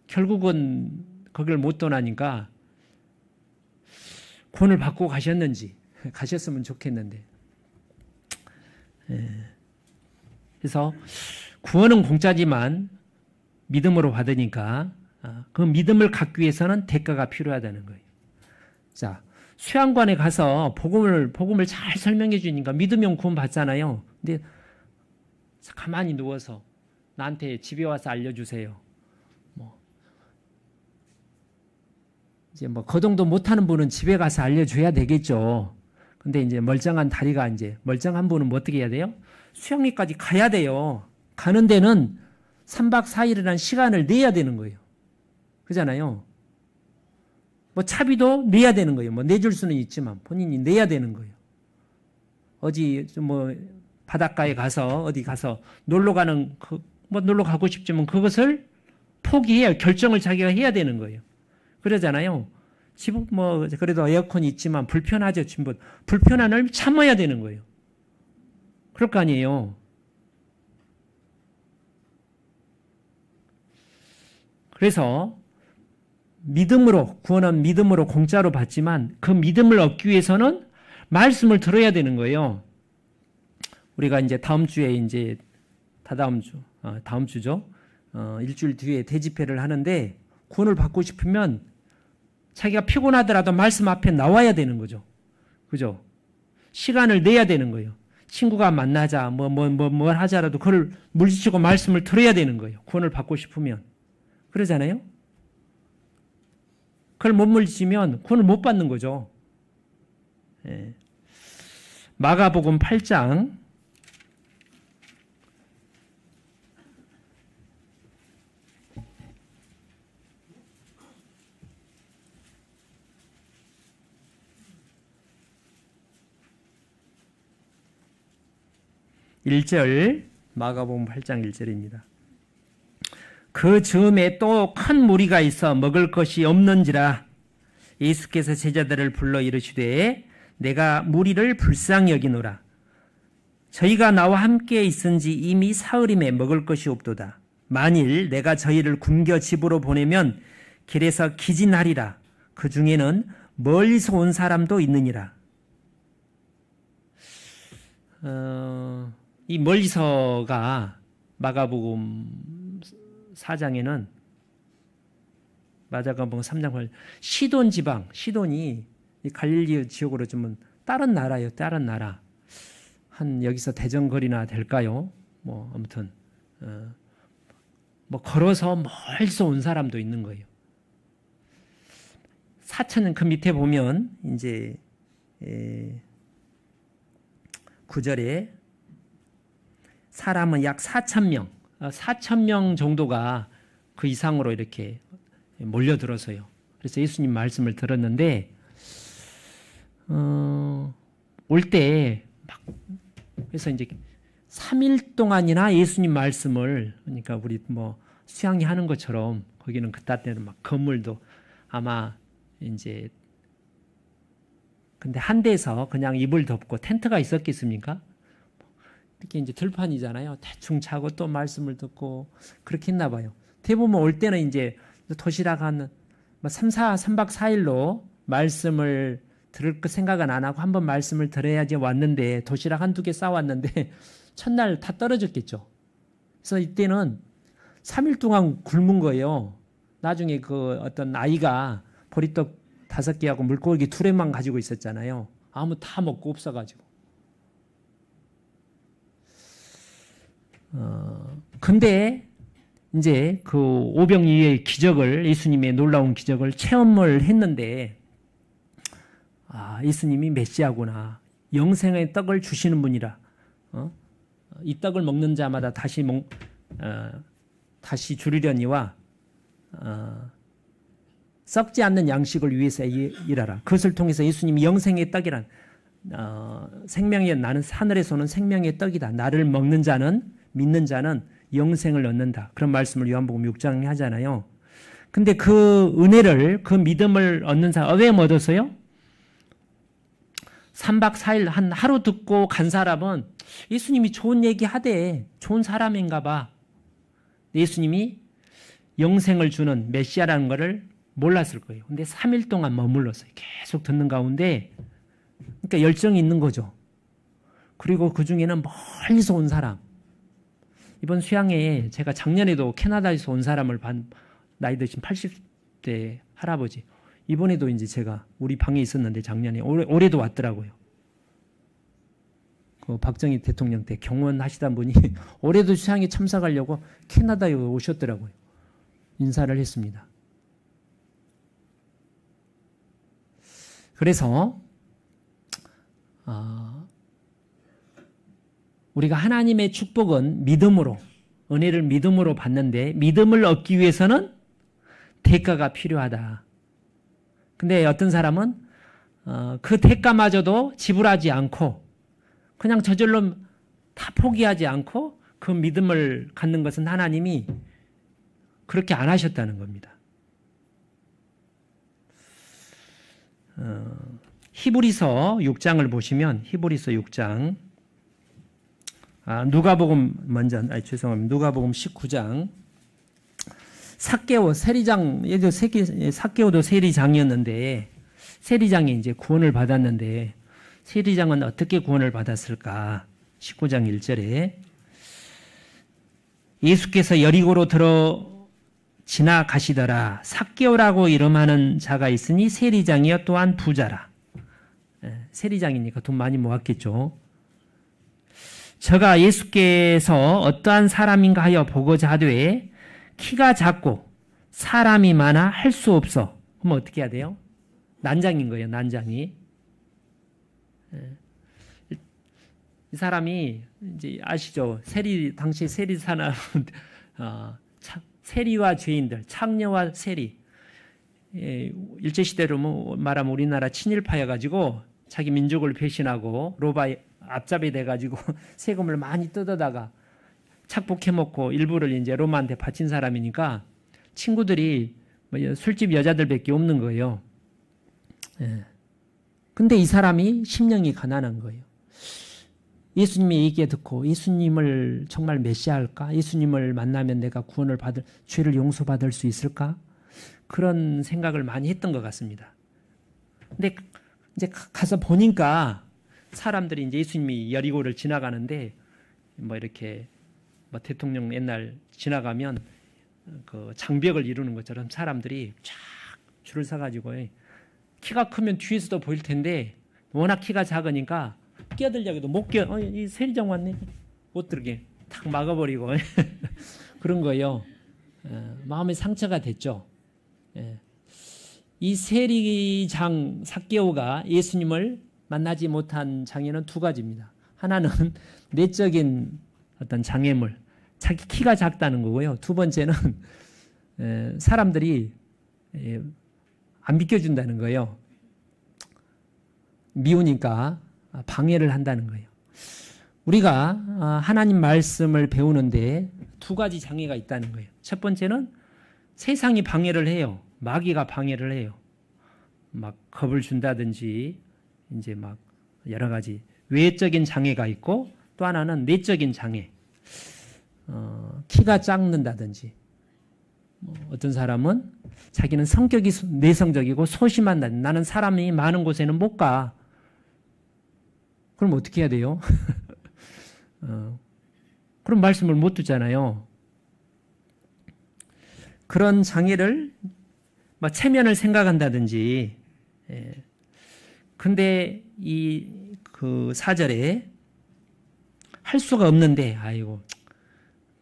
결국은 거기를 못 떠나니까 구원을 받고 가셨는지 가셨으면 좋겠는데. 그래서 구원은 공짜지만 믿음으로 받으니까 그 믿음을 갖기 위해서는 대가가 필요하다는 거예요. 자, 수양관에 가서 복음을 잘 설명해 주니까 믿으면 구원 받잖아요. 근데 가만히 누워서 나한테 집에 와서 알려주세요. 이제 거동도 못하는 분은 집에 가서 알려줘야 되겠죠. 근데 이제 멀쩡한 다리가 이제 멀쩡한 분은 뭐 어떻게 해야 돼요? 수양리까지 가야 돼요. 가는 데는 3박 4일이라는 시간을 내야 되는 거예요. 그잖아요. 차비도 내야 되는 거예요. 내줄 수는 있지만 본인이 내야 되는 거예요. 어디 바닷가에 가서 어디 가서 놀러 가는 놀러 가고 싶지만 그것을 포기해야 결정을 자기가 해야 되는 거예요. 그러잖아요. 집 그래도 에어컨이 있지만 불편하죠. 불편함을 참아야 되는 거예요. 그럴 거 아니에요. 그래서 구원은 믿음으로 공짜로 받지만 그 믿음을 얻기 위해서는 말씀을 들어야 되는 거예요. 우리가 이제 다음 주에 이제 다음 주죠. 일주일 뒤에 대집회를 하는데 구원을 받고 싶으면 자기가 피곤하더라도 말씀 앞에 나와야 되는 거죠. 그죠? 시간을 내야 되는 거예요. 친구가 만나자, 뭘 하자라도 그걸 물리치고 말씀을 들어야 되는 거예요. 구원을 받고 싶으면. 그러잖아요? 그걸 못 물리치면 구원을 못 받는 거죠. 마가복음 8장 1절, 마가복음 8장 1절입니다. 그 즈음에 또 큰 무리가 있어 먹을 것이 없는지라 예수께서 제자들을 불러 이르시되 내가 무리를 불쌍히 여기노라. 저희가 나와 함께 있은지 이미 사흘임에 먹을 것이 없도다. 만일 내가 저희를 굶겨 집으로 보내면 길에서 기진하리라. 그 중에는 멀리서 온 사람도 있느니라. 이 멀리서가 마가복음 4장에는 마가복음 3장 시돈 지방, 시돈이 갈릴리 지역으로 좀 다른 나라예요. 다른 나라. 한 여기서 대전거리나 될까요? 아무튼 걸어서 멀리서 온 사람도 있는 거예요. 4천 그 밑에 보면 이제 9절에 사람은 약 4,000명, 4,000명 정도가 그 이상으로 이렇게 몰려들어서요. 그래서 예수님 말씀을 들었는데 올 때 그래서 이제 3일 동안이나 예수님 말씀을 그러니까 우리 수양이 하는 것처럼 거기는 그때 때는 건물도 아마 이제 근데 한 대에서 그냥 이불 덮고 텐트가 있었겠습니까? 이렇게 이제 들판이잖아요. 대충 자고 또 말씀을 듣고 그렇게 했나 봐요. 대부분 올 때는 이제 도시락 한 3박 4일로 말씀을 들을 그 생각은 안 하고 한번 말씀을 들어야지 왔는데 도시락 한두 개 싸왔는데 첫날 다 떨어졌겠죠. 그래서 이때는 3일 동안 굶은 거예요. 나중에 그 어떤 아이가 보리떡 5개하고 물고기 2랩만 가지고 있었잖아요. 아무 다 먹고 없어가지고. 근데 이제 그 오병이의 기적을, 예수님의 놀라운 기적을 체험을 했는데, 예수님이 메시아구나. 영생의 떡을 주시는 분이라. 이 떡을 먹는 자마다 다시 주리려니와 썩지 않는 양식을 위해서 일하라. 그것을 통해서 예수님이 영생의 떡이란 생명의, 나는 하늘에서 오는 생명의 떡이다. 나를 먹는 자는, 믿는 자는 영생을 얻는다. 그런 말씀을 요한복음 6장에 하잖아요. 근데 그 은혜를, 그 믿음을 얻는 사람, 왜 얻었어요? 3박 4일 한 하루 듣고 간 사람은 예수님이 좋은 얘기 하되 좋은 사람인가 봐. 예수님이 영생을 주는 메시아라는 것을 몰랐을 거예요. 근데 3일 동안 머물렀어요. 계속 듣는 가운데, 그러니까 열정이 있는 거죠. 그리고 그 중에는 멀리서 온 사람. 이번 수양회에 제가 작년에도 캐나다에서 온 사람을 나이 드신 80대 할아버지. 이번에도 이제 제가 우리 방에 있었는데 작년에 올해도 왔더라고요. 그 박정희 대통령 때 경원하시던 분이 올해도 수양회 참석하려고 캐나다에 오셨더라고요. 인사를 했습니다. 그래서 우리가 하나님의 축복은 믿음으로, 은혜를 믿음으로 받는데 믿음을 얻기 위해서는 대가가 필요하다. 근데 어떤 사람은 그 대가마저도 지불하지 않고 그냥 저절로 다 포기하지 않고 그 믿음을 갖는 것은 하나님이 그렇게 안 하셨다는 겁니다. 히브리서 6장을 보시면 히브리서 6장 누가복음 먼저 죄송합니다. 누가복음 19장 삭개오 세리장 예도 삭개오도 세리장이었는데 세리장이 이제 구원을 받았는데 세리장은 어떻게 구원을 받았을까? 19장 1절에 예수께서 여리고로 지나가시더라. 삭개오라고 이름하는 자가 있으니 세리장이여 또한 부자라. 세리장이니까 돈 많이 모았겠죠. 저가 예수께서 어떠한 사람인가 하여 보고자 하되 키가 작고 사람이 많아 할 수 없어. 그럼 어떻게 해야 돼요? 난장인 거예요. 난장이. 이 사람이 이제 아시죠? 당시 세리 사람 세리와 죄인들, 창녀와 세리. 일제시대로 말하면 우리나라 친일파여가지고 자기 민족을 배신하고 로마에 앞잡이 돼가지고 세금을 많이 뜯어다가 착복해먹고 일부를 이제 로마한테 바친 사람이니까 친구들이 술집 여자들밖에 없는 거예요. 근데 이 사람이 심령이 가난한 거예요. 예수님의 얘기 듣고 예수님을 정말 메시아일까? 예수님을 만나면 내가 죄를 용서받을 수 있을까? 그런 생각을 많이 했던 것 같습니다. 근데 이제 가서 보니까 사람들이 이제 예수님이 여리고를 지나가는데 이렇게 대통령 옛날 지나가면 그 장벽을 이루는 것처럼 사람들이 쫙 줄을 서가지고 키가 크면 뒤에서도 보일 텐데 워낙 키가 작으니까 끼어들려고 해도 못 끼어. 이 세리장 왔네. 못 들게 탁 막아버리고 그런 거예요. 마음의 상처가 됐죠. 이 세리장 삭개오가 예수님을 만나지 못한 장애는 두 가지입니다. 하나는 내적인 어떤 장애물, 자기 키가 작다는 거고요. 두 번째는 사람들이 안 비켜준다는 거예요. 미우니까 방해를 한다는 거예요. 우리가 하나님 말씀을 배우는데 두 가지 장애가 있다는 거예요. 첫 번째는 세상이 방해를 해요. 마귀가 방해를 해요. 막 겁을 준다든지 이제 막 여러 가지 외적인 장애가 있고 또 하나는 내적인 장애. 키가 작는다든지 어떤 사람은 자기는 성격이 내성적이고 소심한다. 나는 사람이 많은 곳에는 못 가. 그럼 어떻게 해야 돼요? 그럼 말씀을 못 듣잖아요. 그런 장애를 체면을 생각한다든지. 근데 그 4절에 할 수가 없는데 아이고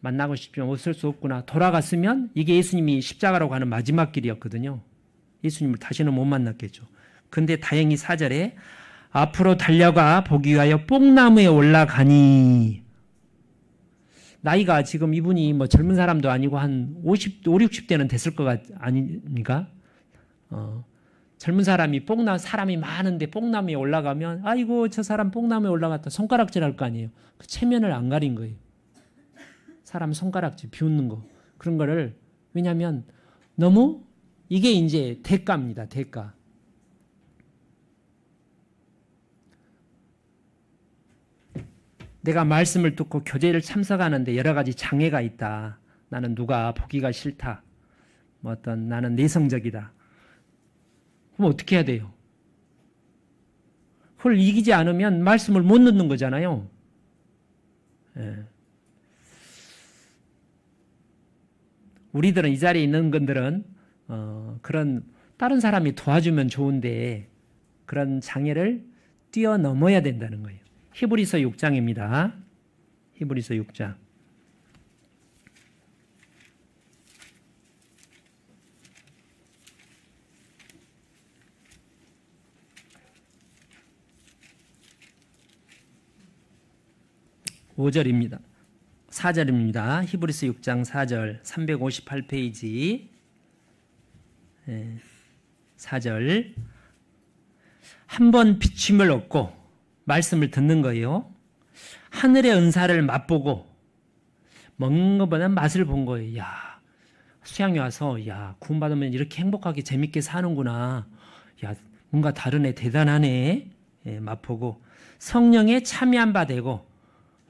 만나고 싶지만 어쩔 수 없구나. 돌아갔으면 이게 예수님이 십자가라고 하는 마지막 길이었거든요. 예수님을 다시는 못 만났겠죠. 근데 다행히 4절에 앞으로 달려가 보기 위하여 뽕나무에 올라가니. 나이가 지금 이분이 젊은 사람도 아니고 한 50, 60대는 됐을 것 아닙니까? 젊은 사람이 사람이 많은데 뽕나무에 올라가면 아이고 저 사람 뽕나무에 올라갔다 손가락질 할 거 아니에요. 그 체면을 안 가린 거예요. 사람 손가락질 비웃는 거 그런 거를 왜냐하면 너무 이게 이제 대가입니다. 대가. 내가 말씀을 듣고 교제를 참석하는데 여러 가지 장애가 있다. 나는 누가 보기가 싫다. 나는 내성적이다. 그럼 어떻게 해야 돼요? 그걸 이기지 않으면 말씀을 못 듣는 거잖아요. 예. 우리들은 이 자리에 있는 분들은 그런 다른 사람이 도와주면 좋은데 그런 장애를 뛰어넘어야 된다는 거예요. 히브리서 6장입니다. 히브리서 6장. (5절입니다) 4절입니다. 히브리서 6장 4절 358페이지 4절 한 번 비침을 얻고 말씀을 듣는 거예요. 하늘의 은사를 맛보고 먹는 것보다 맛을 본 거예요. 야, 수양이 와서 야 구원받으면 이렇게 행복하게 재밌게 사는구나. 야 뭔가 다르네 대단하네. 맛보고 성령에 참여한 바 되고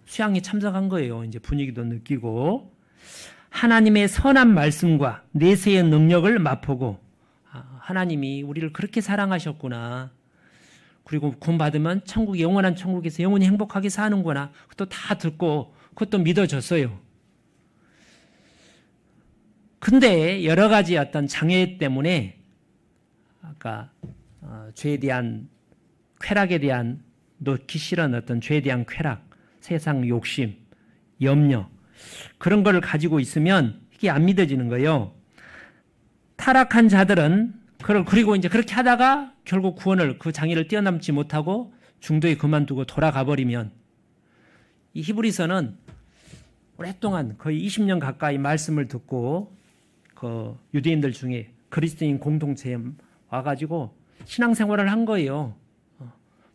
수양에 참석한 거예요. 이제 분위기도 느끼고 하나님의 선한 말씀과 내세의 능력을 맛보고 하나님이 우리를 그렇게 사랑하셨구나. 그리고 구원받으면 영원한 천국에서 영원히 행복하게 사는구나. 그것도 다 듣고 그것도 믿어졌어요. 근데 여러 가지 어떤 장애 때문에 아까 죄에 대한 쾌락에 대한 놓기 싫은 어떤 죄에 대한 쾌락, 세상 욕심, 염려 그런 걸 가지고 있으면 이게 안 믿어지는 거예요. 타락한 자들은 그리고 이제 그렇게 하다가 결국 그 장애를 뛰어넘지 못하고 중도에 그만두고 돌아가 버리면 이 히브리서는 오랫동안 거의 20년 가까이 말씀을 듣고 그 유대인들 중에 그리스도인 공동체에 와가지고 신앙생활을 한 거예요.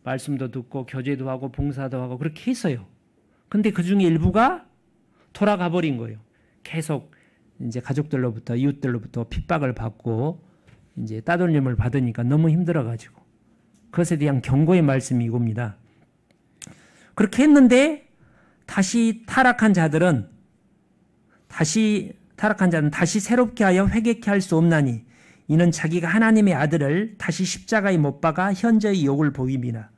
말씀도 듣고 교제도 하고 봉사도 하고 그렇게 했어요. 근데 그 중에 일부가 돌아가 버린 거예요. 계속 이제 가족들로부터 이웃들로부터 핍박을 받고 이제 따돌림을 받으니까 너무 힘들어가지고 그것에 대한 경고의 말씀이 이겁니다. 그렇게 했는데 다시 타락한 자들은 다시 새롭게 하여 회개케 할 수 없나니 이는 자기가 하나님의 아들을 다시 십자가에 못 박아 현저히 욕을 보임이라.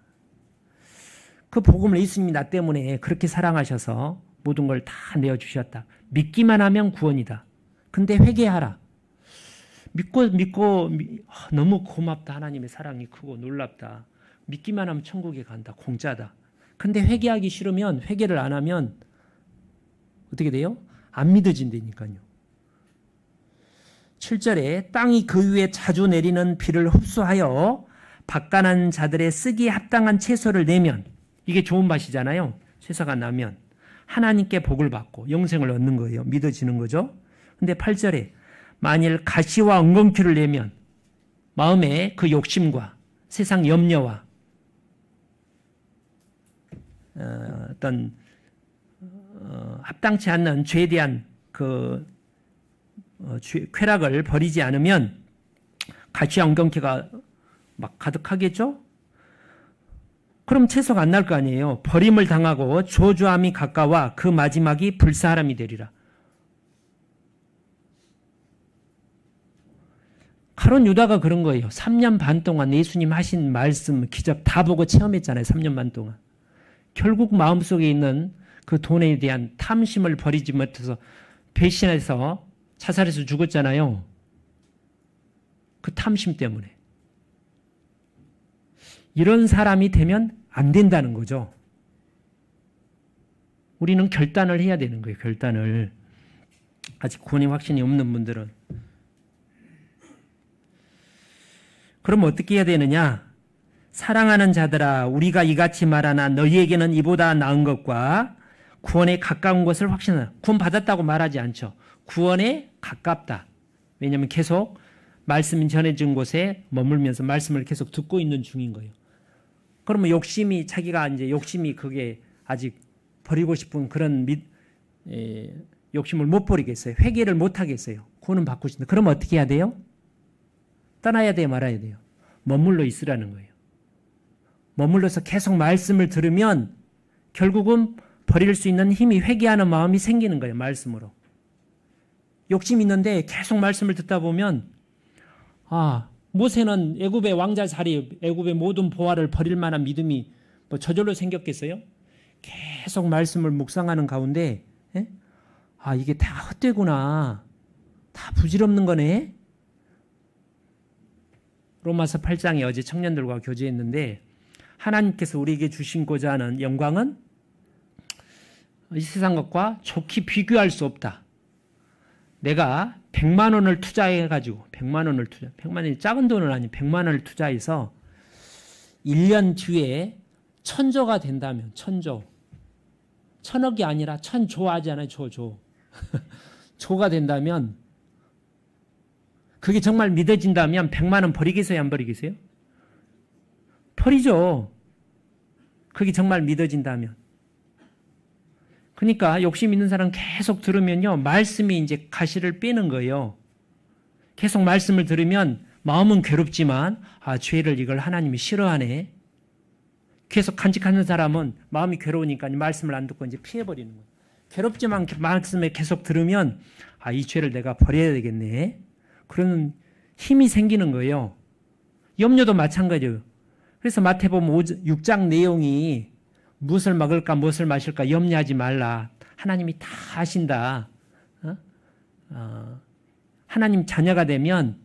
그 복음을 예수님이 나 때문에 그렇게 사랑하셔서 모든 걸 다 내어주셨다. 믿기만 하면 구원이다. 근데 회개하라. 믿고 너무 고맙다. 하나님의 사랑이 크고 놀랍다. 믿기만 하면 천국에 간다. 공짜다. 근데 회개하기 싫으면 회개를 안 하면 어떻게 돼요? 안 믿어진다니까요. 7절에 땅이 그 위에 자주 내리는 비를 흡수하여 박간한 자들의 쓰기에 합당한 채소를 내면 이게 좋은 맛이잖아요. 채소가 나면 하나님께 복을 받고 영생을 얻는 거예요. 믿어지는 거죠. 근데 8절에 만일 가시와 엉겅퀴를 내면 마음의 그 욕심과 세상 염려와 어떤 합당치 않는 죄에 대한 그 쾌락을 버리지 않으면 가시와 엉겅퀴가 막 가득하겠죠. 그럼 채소가 안 날 거 아니에요. 버림을 당하고 조주함이 가까워 그 마지막이 불사함이 되리라. 가룟 유다가 그런 거예요. 3년 반 동안 예수님 하신 말씀, 기적 다 보고 체험했잖아요. 3년 반 동안. 결국 마음속에 있는 그 돈에 대한 탐심을 버리지 못해서 배신해서 자살해서 죽었잖아요. 그 탐심 때문에. 이런 사람이 되면 안 된다는 거죠. 우리는 결단을 해야 되는 거예요. 결단을. 아직 구원의 확신이 없는 분들은. 그럼 어떻게 해야 되느냐? 사랑하는 자들아, 우리가 이같이 말하나 너희에게는 이보다 나은 것과 구원에 가까운 것을 확신하라. 구원 받았다고 말하지 않죠. 구원에 가깝다. 왜냐하면 계속 말씀이 전해진 곳에 머물면서 말씀을 계속 듣고 있는 중인 거예요. 그러면 욕심이, 자기가 이제 욕심이 그게 아직 버리고 싶은 그런 욕심을 못 버리겠어요. 회개를 못 하겠어요. 구원은 받고 싶은데. 그러면 어떻게 해야 돼요? 떠나야 돼요, 말아야 돼요? 머물러 있으라는 거예요. 머물러서 계속 말씀을 들으면 결국은 버릴 수 있는 힘이, 회개하는 마음이 생기는 거예요. 말씀으로. 욕심이 있는데 계속 말씀을 듣다 보면, 모세는 애굽의 왕자 자리, 애굽의 모든 보화를 버릴 만한 믿음이 뭐 저절로 생겼겠어요? 계속 말씀을 묵상하는 가운데 이게 다 헛되구나. 다 부질없는 거네. 로마서 8장에 어제 청년들과 교제했는데 하나님께서 우리에게 주신고자 하는 영광은 이 세상 것과 좋게 비교할 수 없다. 내가 100만 원을 투자해가지고 100만 원이 작은 돈은 아니고 100만 원을 투자해서 1년 뒤에 천조가 된다면, 천억이 아니라 천조 하잖아요. 조가 된다면, 그게 정말 믿어진다면 100만 원 버리겠어요? 안 버리겠어요? 버리죠. 그게 정말 믿어진다면. 그러니까 욕심 있는 사람 계속 들으면요, 말씀이 이제 가시를 빼는 거예요. 계속 말씀을 들으면 마음은 괴롭지만 죄를 이걸 하나님이 싫어하네. 계속 간직하는 사람은 마음이 괴로우니까 말씀을 안 듣고 이제 피해버리는 거예요. 괴롭지만 말씀을 계속 들으면 이 죄를 내가 버려야 되겠네. 그런 힘이 생기는 거예요. 염려도 마찬가지예요. 그래서 마태복음 6장 내용이 무엇을 먹을까 무엇을 마실까 염려하지 말라. 하나님이 다 아신다. 하나님 자녀가 되면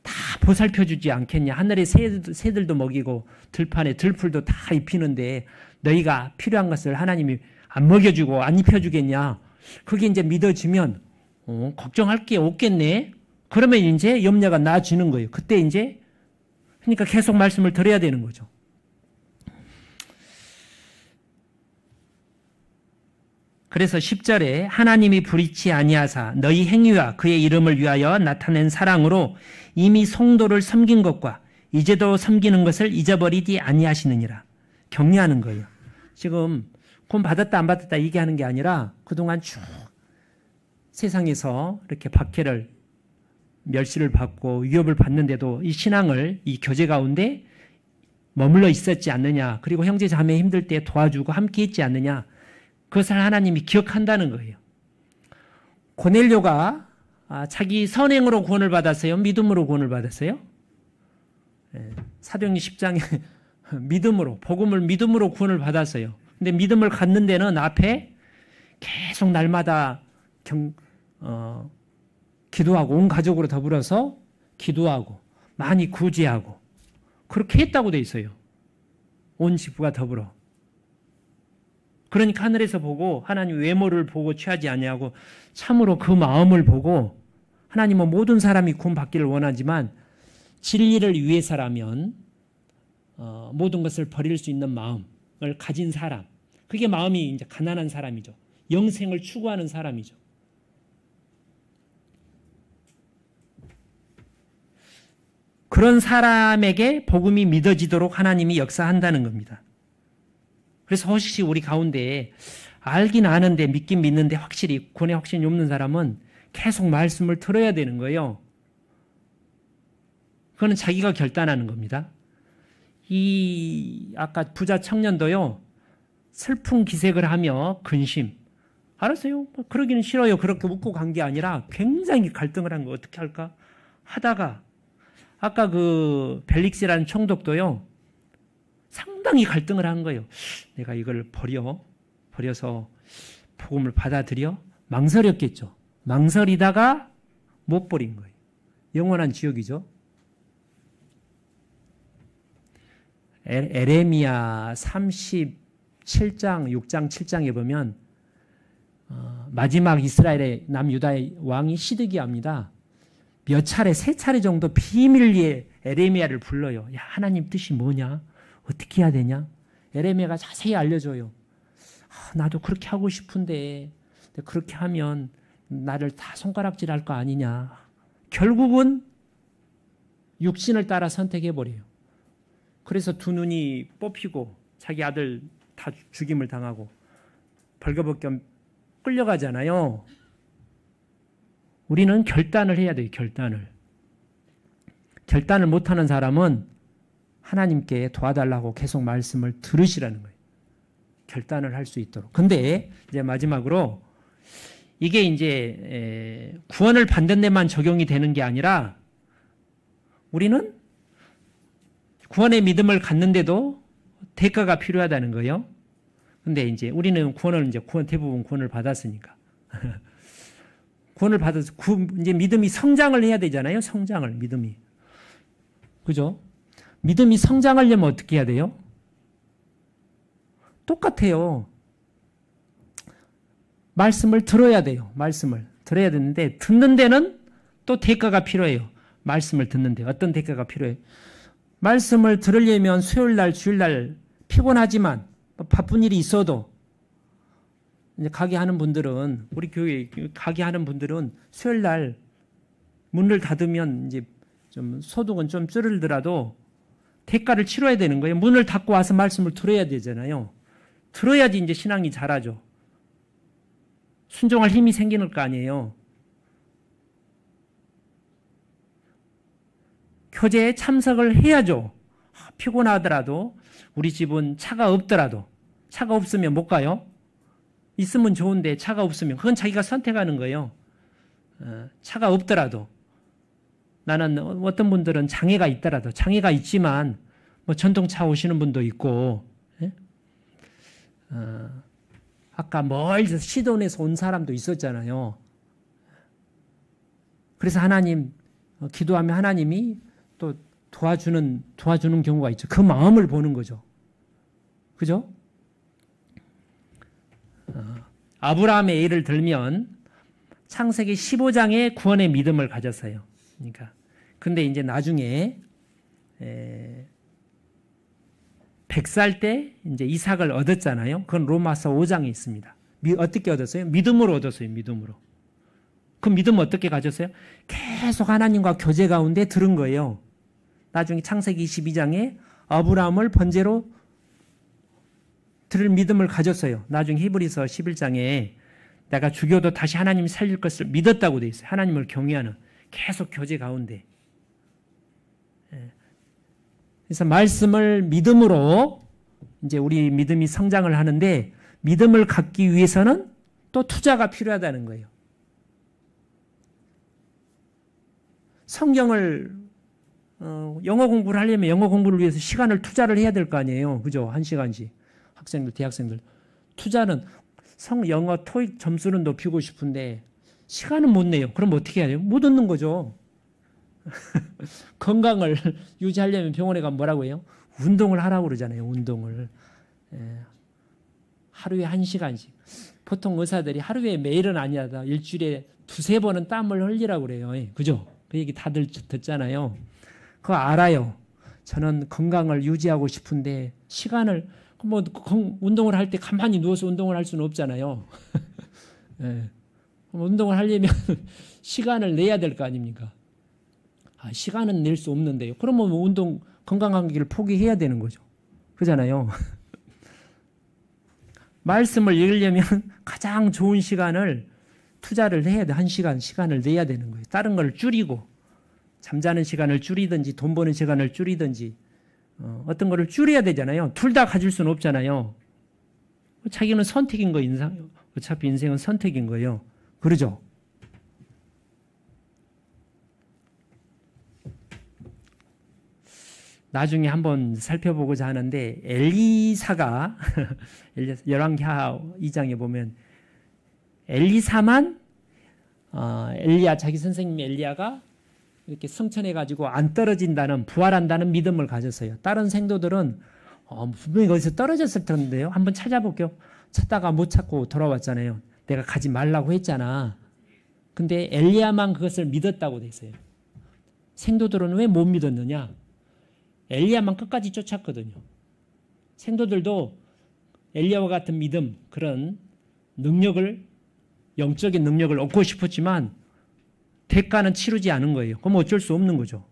다 보살펴주지 않겠냐. 하늘의 새들도 먹이고 들판에 들풀도 다 입히는데 너희가 필요한 것을 하나님이 안 먹여주고 안 입혀주겠냐. 그게 이제 믿어지면 걱정할 게 없겠네. 그러면 이제 염려가 나아지는 거예요. 그때 이제 그러니까 계속 말씀을 들어야 되는 거죠. 그래서 10절에 하나님이 불의치 아니하사 너희 행위와 그의 이름을 위하여 나타낸 사랑으로 이미 성도를 섬긴 것과 이제도 섬기는 것을 잊어버리지 아니하시느니라. 격려하는 거예요. 지금 구원 받았다 안 받았다 얘기하는 게 아니라 그동안 쭉 세상에서 이렇게 박해를 멸시를 받고 위협을 받는데도 이 신앙을 이 교제 가운데 머물러 있었지 않느냐. 그리고 형제 자매 힘들 때 도와주고 함께 있지 않느냐. 그것을 하나님이 기억한다는 거예요. 고넬료가 자기 선행으로 구원을 받았어요? 믿음으로 구원을 받았어요? 사도행전 10장에 믿음으로, 복음을 믿음으로 구원을 받았어요. 근데 믿음을 갖는 데는 앞에 계속 날마다 기도하고 온 가족으로 더불어서 기도하고 많이 구제하고 그렇게 했다고 돼 있어요. 온 집구가 더불어. 그러니까 하늘에서 보고 하나님 외모를 보고 취하지 아니하고 참으로 그 마음을 보고 하나님은 모든 사람이 구원받기를 원하지만 진리를 위해서라면 모든 것을 버릴 수 있는 마음을 가진 사람, 그게 마음이 이제 가난한 사람이죠. 영생을 추구하는 사람이죠. 그런 사람에게 복음이 믿어지도록 하나님이 역사한다는 겁니다. 그래서 혹시 우리 가운데 알긴 아는데 믿긴 믿는데 확실히 구원의 확신이 없는 사람은 계속 말씀을 들어야 되는 거예요. 그거는 자기가 결단하는 겁니다. 이 아까 부자 청년도요. 슬픈 기색을 하며 근심. 알았어요. 그러기는 싫어요. 그렇게 웃고 간 게 아니라 굉장히 갈등을 한 거 어떻게 할까 하다가 아까 그 벨릭스라는 총독도요. 상당히 갈등을 한 거예요. 내가 이걸 버려서 복음을 받아들여? 망설였겠죠. 망설이다가 못 버린 거예요. 영원한 지옥이죠. 에레미야 37장, 6장, 7장에 보면 마지막 이스라엘의 남유다의 왕이 시드기야입니다. 몇 차례, 3차례 정도 비밀리에 에레미야를 불러요. 야, 하나님 뜻이 뭐냐? 어떻게 해야 되냐? 에레미야가 자세히 알려줘요. 나도 그렇게 하고 싶은데 그렇게 하면 나를 다 손가락질할 거 아니냐. 결국은 육신을 따라 선택해버려요. 그래서 두 눈이 뽑히고 자기 아들 다 죽임을 당하고 벌거벗겨 끌려가잖아요. 우리는 결단을 해야 돼요. 결단을 못하는 사람은 하나님께 도와달라고 계속 말씀을 들으시라는 거예요. 결단을 할 수 있도록. 근데 이제 마지막으로 이게 이제 구원을 받는 데만 적용이 되는 게 아니라 우리는 구원의 믿음을 갖는데도 대가가 필요하다는 거예요. 근데 이제 우리는 대부분 구원을 받았으니까. 구원을 받아서 이제 믿음이 성장을 해야 되잖아요. 믿음이. 그죠? 믿음이 성장하려면 어떻게 해야 돼요? 똑같아요. 말씀을 들어야 돼요. 말씀을 들어야 되는데 듣는 데는 또 대가가 필요해요. 말씀을 듣는데 어떤 대가가 필요해요? 말씀을 들으려면 수요일날, 주일날 피곤하지만 바쁜 일이 있어도 이제 가게 하는 분들은 우리 교회 가게 하는 분들은 수요일날 문을 닫으면 이제 좀 소득은 좀 줄을더라도 대가를 치러야 되는 거예요. 문을 닫고 와서 말씀을 들어야 되잖아요. 들어야지 이제 신앙이 자라죠. 순종할 힘이 생기는 거 아니에요. 교제에 참석을 해야죠. 피곤하더라도 우리 집은 차가 없더라도 차가 없으면 못 가요. 있으면 좋은데 차가 없으면 그건 자기가 선택하는 거예요. 차가 없더라도 나는 어떤 분들은 장애가 있더라도 장애가 있지만 뭐 전동차 오시는 분도 있고 아까 멀리서 시돈에서 온 사람도 있었잖아요. 그래서 하나님 기도하면 하나님이 또 도와주는 경우가 있죠. 그 마음을 보는 거죠. 그죠? 아브라함의 예를 들면 창세기 15장에 구원의 믿음을 가졌어요. 그러니까 근데 이제 나중에 100살 때 이제 이삭을 얻었잖아요. 그건 로마서 5장에 있습니다. 어떻게 얻었어요? 믿음으로 얻었어요. 믿음으로. 그 믿음 어떻게 가졌어요? 계속 하나님과 교제 가운데 들은 거예요. 나중에 창세기 22장에 아브라함을 번제로 들을 믿음을 가졌어요. 나중에 히브리서 11장에 내가 죽여도 다시 하나님이 살릴 것을 믿었다고 돼 있어요. 하나님을 경외하는 계속 교제 가운데. 그래서 말씀을 믿음으로 이제 우리 믿음이 성장을 하는데 믿음을 갖기 위해서는 또 투자가 필요하다는 거예요. 성경을 영어 공부를 하려면 영어 공부를 위해서 시간을 투자를 해야 될 거 아니에요. 그죠? 1시간씩. 학생들, 대학생들. 투자는 영어, 토익 점수는 높이고 싶은데 시간은 못 내요. 그럼 어떻게 해야 돼요? 못 얻는 거죠. 건강을 유지하려면 병원에 가면 뭐라고 해요? 운동을 하라고 그러잖아요. 운동을. 하루에 1시간씩. 보통 의사들이 하루에 매일은 아니라 일주일에 2-3번은 땀을 흘리라고 그래요. 그죠? 그 얘기 다들 듣잖아요. 그거 알아요. 저는 건강을 유지하고 싶은데 시간을 뭐 운동을 할 때 가만히 누워서 운동을 할 수는 없잖아요. 운동을 하려면 시간을 내야 될 거 아닙니까? 시간은 낼 수 없는데요. 그러면 운동 건강한 길을 포기해야 되는 거죠. 그러잖아요. 말씀을 읽으려면 가장 좋은 시간을 투자를 해야 돼. 1시간 시간을 내야 되는 거예요. 다른 걸 줄이고 잠자는 시간을 줄이든지 돈 버는 시간을 줄이든지 어떤 거를 줄여야 되잖아요. 둘 다 가질 수는 없잖아요. 자기는 선택인 거 어차피 인생은 선택인 거예요. 그러죠? 나중에 한번 살펴보고자 하는데 엘리사가 열왕기하 2장에 보면 엘리사만 엘리야 자기 선생님 엘리야가 이렇게 승천해가지고 안 떨어진다는 부활한다는 믿음을 가졌어요. 다른 생도들은 분명히 거기서 떨어졌을 텐데요. 한번 찾아볼게요. 찾다가 못 찾고 돌아왔잖아요. 내가 가지 말라고 했잖아. 근데 엘리야만 그것을 믿었다고 돼 있어요. 생도들은 왜 못 믿었느냐? 엘리야만 끝까지 쫓았거든요. 생도들도 엘리야와 같은 믿음, 그런 능력을, 영적인 능력을 얻고 싶었지만 대가는 치르지 않은 거예요. 그럼 어쩔 수 없는 거죠.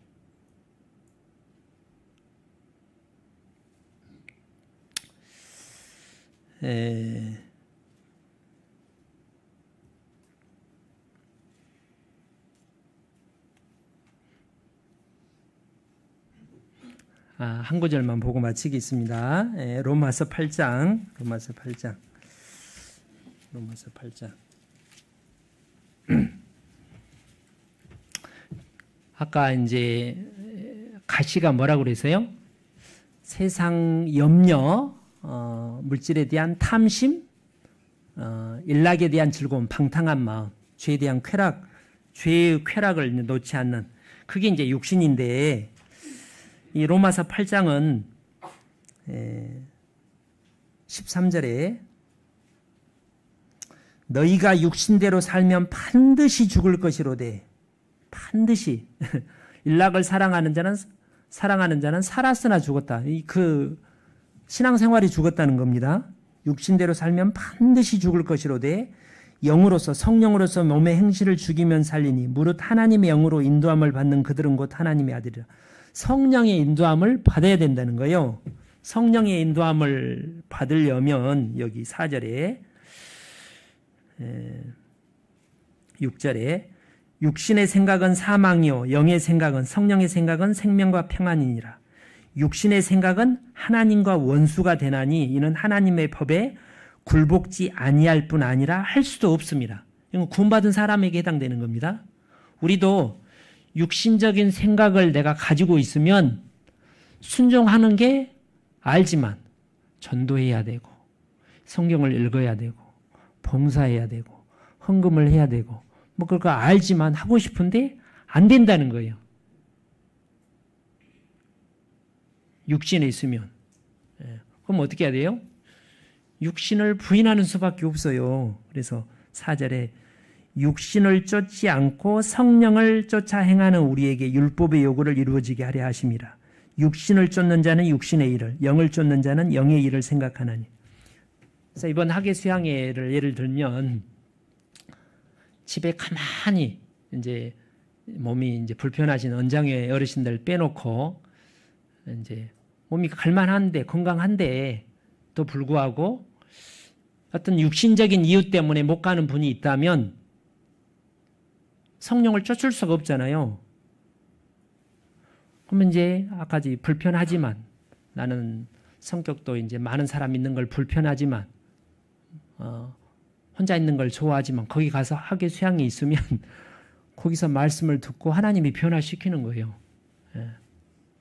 한 구절만 보고 마치겠습니다. 로마서 8장. 아까 이제 가시가 뭐라고 그랬어요? 세상 염려, 물질에 대한 탐심, 일락에 대한 즐거움, 방탕한 마음, 죄에 대한 쾌락, 죄의 쾌락을 놓지 않는, 그게 이제 육신인데, 이 로마서 8장은 13절에 너희가 육신대로 살면 반드시 죽을 것이로되, 반드시 일락을 사랑하는 자는 살았으나 죽었다. 그 신앙생활이 죽었다는 겁니다. 육신대로 살면 반드시 죽을 것이로되 영으로서 성령으로서 몸의 행실을 죽이면 살리니 무릇 하나님의 영으로 인도함을 받는 그들은 곧 하나님의 아들이라. 성령의 인도함을 받아야 된다는 거예요. 성령의 인도함을 받으려면 여기 4절에 6절에 육신의 생각은 사망이요 영의 생각은 성령의 생각은 생명과 평안이니라. 육신의 생각은 하나님과 원수가 되나니 이는 하나님의 법에 굴복지 아니할 뿐 아니라 할 수도 없습니다. 이건 구원받은 사람에게 해당되는 겁니다. 우리도 육신적인 생각을 내가 가지고 있으면 순종하는 게 알지만 전도해야 되고 성경을 읽어야 되고 봉사해야 되고 헌금을 해야 되고 뭐 그거 알지만 하고 싶은데 안 된다는 거예요. 육신에 있으면. 그럼 어떻게 해야 돼요? 육신을 부인하는 수밖에 없어요. 그래서 4절에 육신을 쫓지 않고 성령을 쫓아 행하는 우리에게 율법의 요구를 이루어지게 하려 하심이라. 육신을 쫓는 자는 육신의 일을, 영을 쫓는 자는 영의 일을 생각하나니. 그래서 이번 학예 수양회를 예를 들면 집에 가만히 이제 몸이 이제 불편하신 언장회 어르신들 빼놓고 이제 몸이 갈만한데 건강한데 또 불구하고 어떤 육신적인 이유 때문에 못 가는 분이 있다면 성령을 쫓을 수가 없잖아요. 그러면 이제 아까지 불편하지만 나는 성격도 이제 많은 사람 있는 걸 불편하지만 혼자 있는 걸 좋아하지만 거기 가서 학예 수양에 있으면 거기서 말씀을 듣고 하나님이 변화시키는 거예요.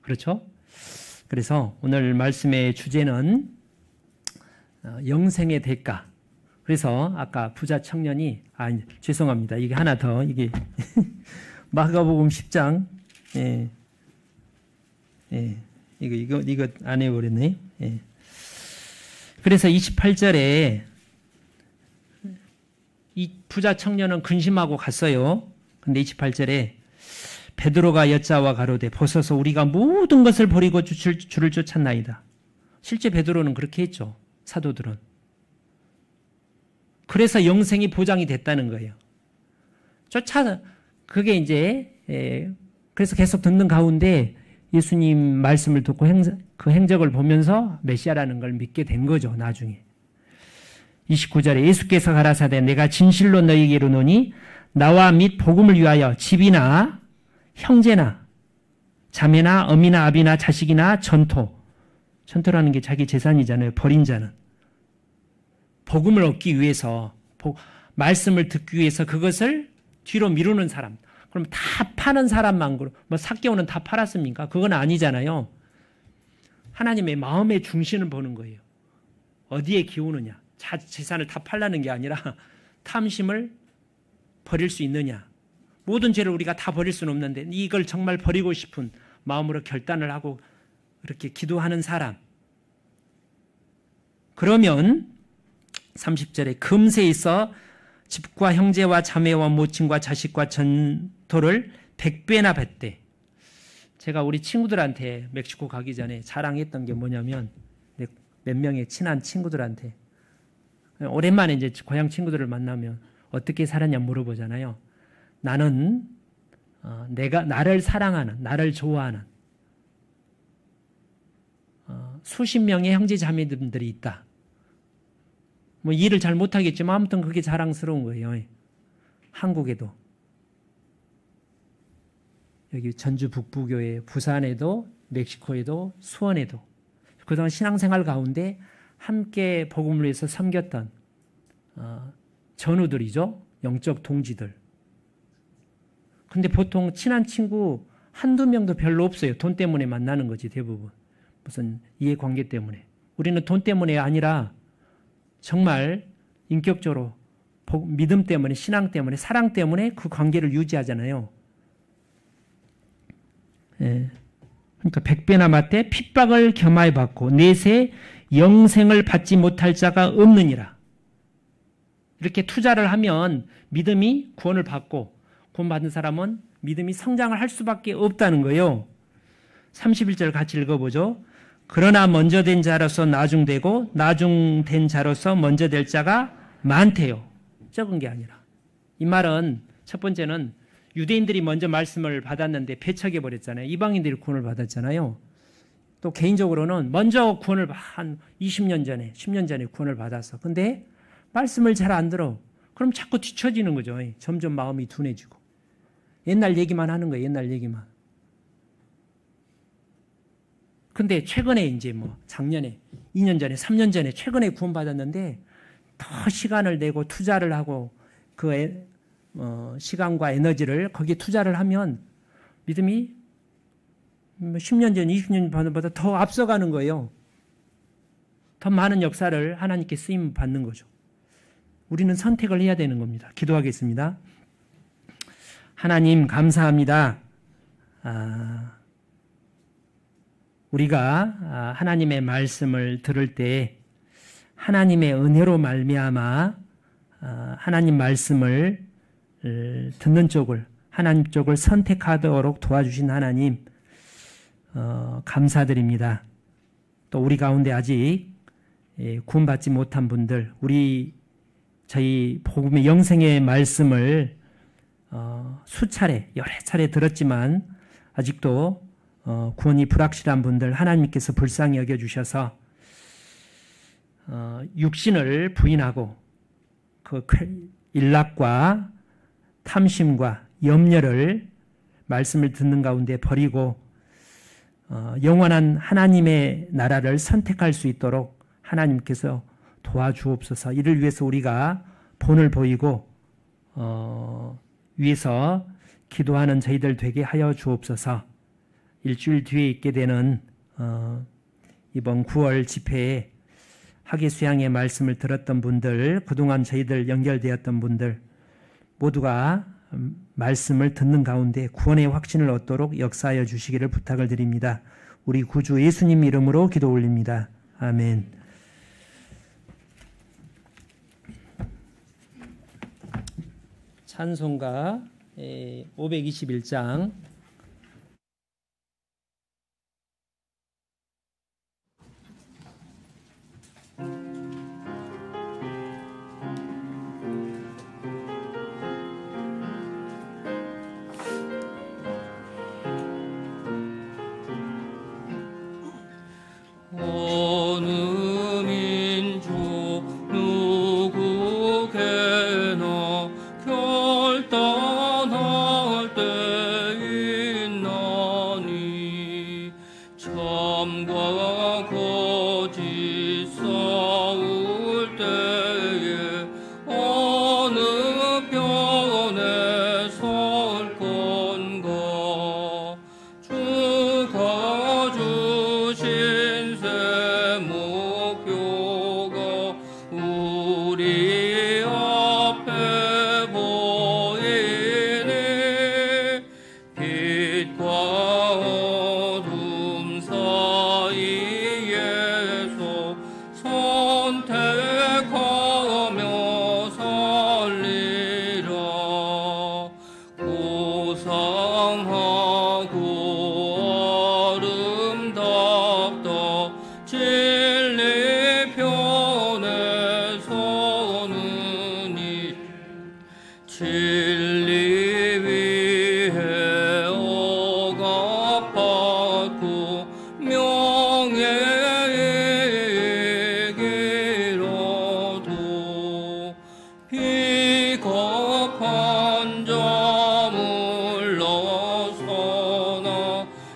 그렇죠? 그래서 오늘 말씀의 주제는 영생의 대가. 그래서 아까 부자 청년이 죄송합니다. 이게 하나 더 이게 마가복음 10장 이거 안 해버렸네. 그래서 28절에 이 부자 청년은 근심하고 갔어요. 근데 28절에 베드로가 여자와 가로되 보소서 우리가 모든 것을 버리고 주를 쫓았나이다. 실제 베드로는 그렇게 했죠. 사도들은. 그래서 영생이 보장이 됐다는 거예요. 그게 이제 그래서 계속 듣는 가운데 예수님 말씀을 듣고 그 행적을 보면서 메시아라는 걸 믿게 된 거죠. 나중에. 29절에 예수께서 가라사대 내가 진실로 너희에게 이르노니 나와 및 복음을 위하여 집이나 형제나 자매나 어미나 아비나 자식이나 전토라는 게 자기 재산이잖아요. 버린 자는. 복음을 얻기 위해서, 말씀을 듣기 위해서 그것을 뒤로 미루는 사람. 그럼 다 파는 사람만, 뭐 삭개오는 다 팔았습니까? 그건 아니잖아요. 하나님의 마음의 중심을 보는 거예요. 어디에 기우느냐. 재산을 다 팔라는 게 아니라 탐심을 버릴 수 있느냐. 모든 죄를 우리가 다 버릴 수는 없는데 이걸 정말 버리고 싶은 마음으로 결단을 하고 이렇게 기도하는 사람. 그러면 30절에 금세 있어 집과 형제와 자매와 모친과 자식과 전토를 100배나 뱉대. 제가 우리 친구들한테 멕시코 가기 전에 자랑했던 게 뭐냐면 몇 명의 친한 친구들한테 오랜만에 이제 고향 친구들을 만나면 어떻게 살았냐 물어보잖아요. 나는 나를 사랑하는, 나를 좋아하는 수십 명의 형제 자매들이 있다. 뭐 일을 잘 못하겠지만 아무튼 그게 자랑스러운 거예요. 한국에도 여기 전주 북부교회, 부산에도, 멕시코에도, 수원에도 그동안 신앙생활 가운데 함께 복음을 위해서 섬겼던 전우들이죠. 영적 동지들. 근데 보통 친한 친구 한두 명도 별로 없어요. 돈 때문에 만나는 거지 대부분. 무슨 이해관계 때문에. 우리는 돈 때문에 아니라 정말 인격적으로 믿음 때문에, 신앙 때문에, 사랑 때문에 그 관계를 유지하잖아요. 예. 그러니까 100배나 맞되 핍박을 겸하여 받고 내세 영생을 받지 못할 자가 없느니라. 이렇게 투자를 하면 믿음이 구원을 받고 구원받은 사람은 믿음이 성장을 할 수밖에 없다는 거예요. 31절 같이 읽어보죠. 그러나 먼저 된 자로서 나중되고 나중된 자로서 먼저 될 자가 많대요. 적은 게 아니라. 이 말은 첫 번째는 유대인들이 먼저 말씀을 받았는데 배척해 버렸잖아요. 이방인들이 구원을 받았잖아요. 또 개인적으로는 먼저 구원을 한 20년 전에 10년 전에 구원을 받았어. 근데 말씀을 잘 안 들어. 그럼 자꾸 뒤처지는 거죠. 점점 마음이 둔해지고. 옛날 얘기만 하는 거예요. 옛날 얘기만. 근데 최근에 이제 뭐 작년에 2년 전에 3년 전에 최근에 구원받았는데 더 시간을 내고 투자를 하고 그 시간과 에너지를 거기에 투자를 하면 믿음이 10년 전, 20년 전보다 더 앞서가는 거예요. 더 많은 역사를 하나님께 쓰임 받는 거죠. 우리는 선택을 해야 되는 겁니다. 기도하겠습니다. 하나님 감사합니다. 우리가 하나님의 말씀을 들을 때 하나님의 은혜로 말미암아 하나님 말씀을 듣는 쪽을 하나님 쪽을 선택하도록 도와주신 하나님 감사드립니다. 또 우리 가운데 아직 구원받지 못한 분들 저희 복음의 영생의 말씀을 수차례 여러 차례 들었지만 아직도 구원이 불확실한 분들 하나님께서 불쌍히 여겨주셔서 육신을 부인하고 그 일락과 탐심과 염려를 말씀을 듣는 가운데 버리고 영원한 하나님의 나라를 선택할 수 있도록 하나님께서 도와주옵소서. 이를 위해서 우리가 본을 보이고 위해서 기도하는 저희들 되게 하여 주옵소서. 일주일 뒤에 있게 되는 이번 9월 집회에 학예 수양의 말씀을 들었던 분들, 그동안 저희들 연결되었던 분들 모두가 말씀을 듣는 가운데 구원의 확신을 얻도록 역사하여 주시기를 부탁을 드립니다. 우리 구주 예수님 이름으로 기도 올립니다. 아멘. 찬송가 521장 어느 민족 누구게나 결단할 때에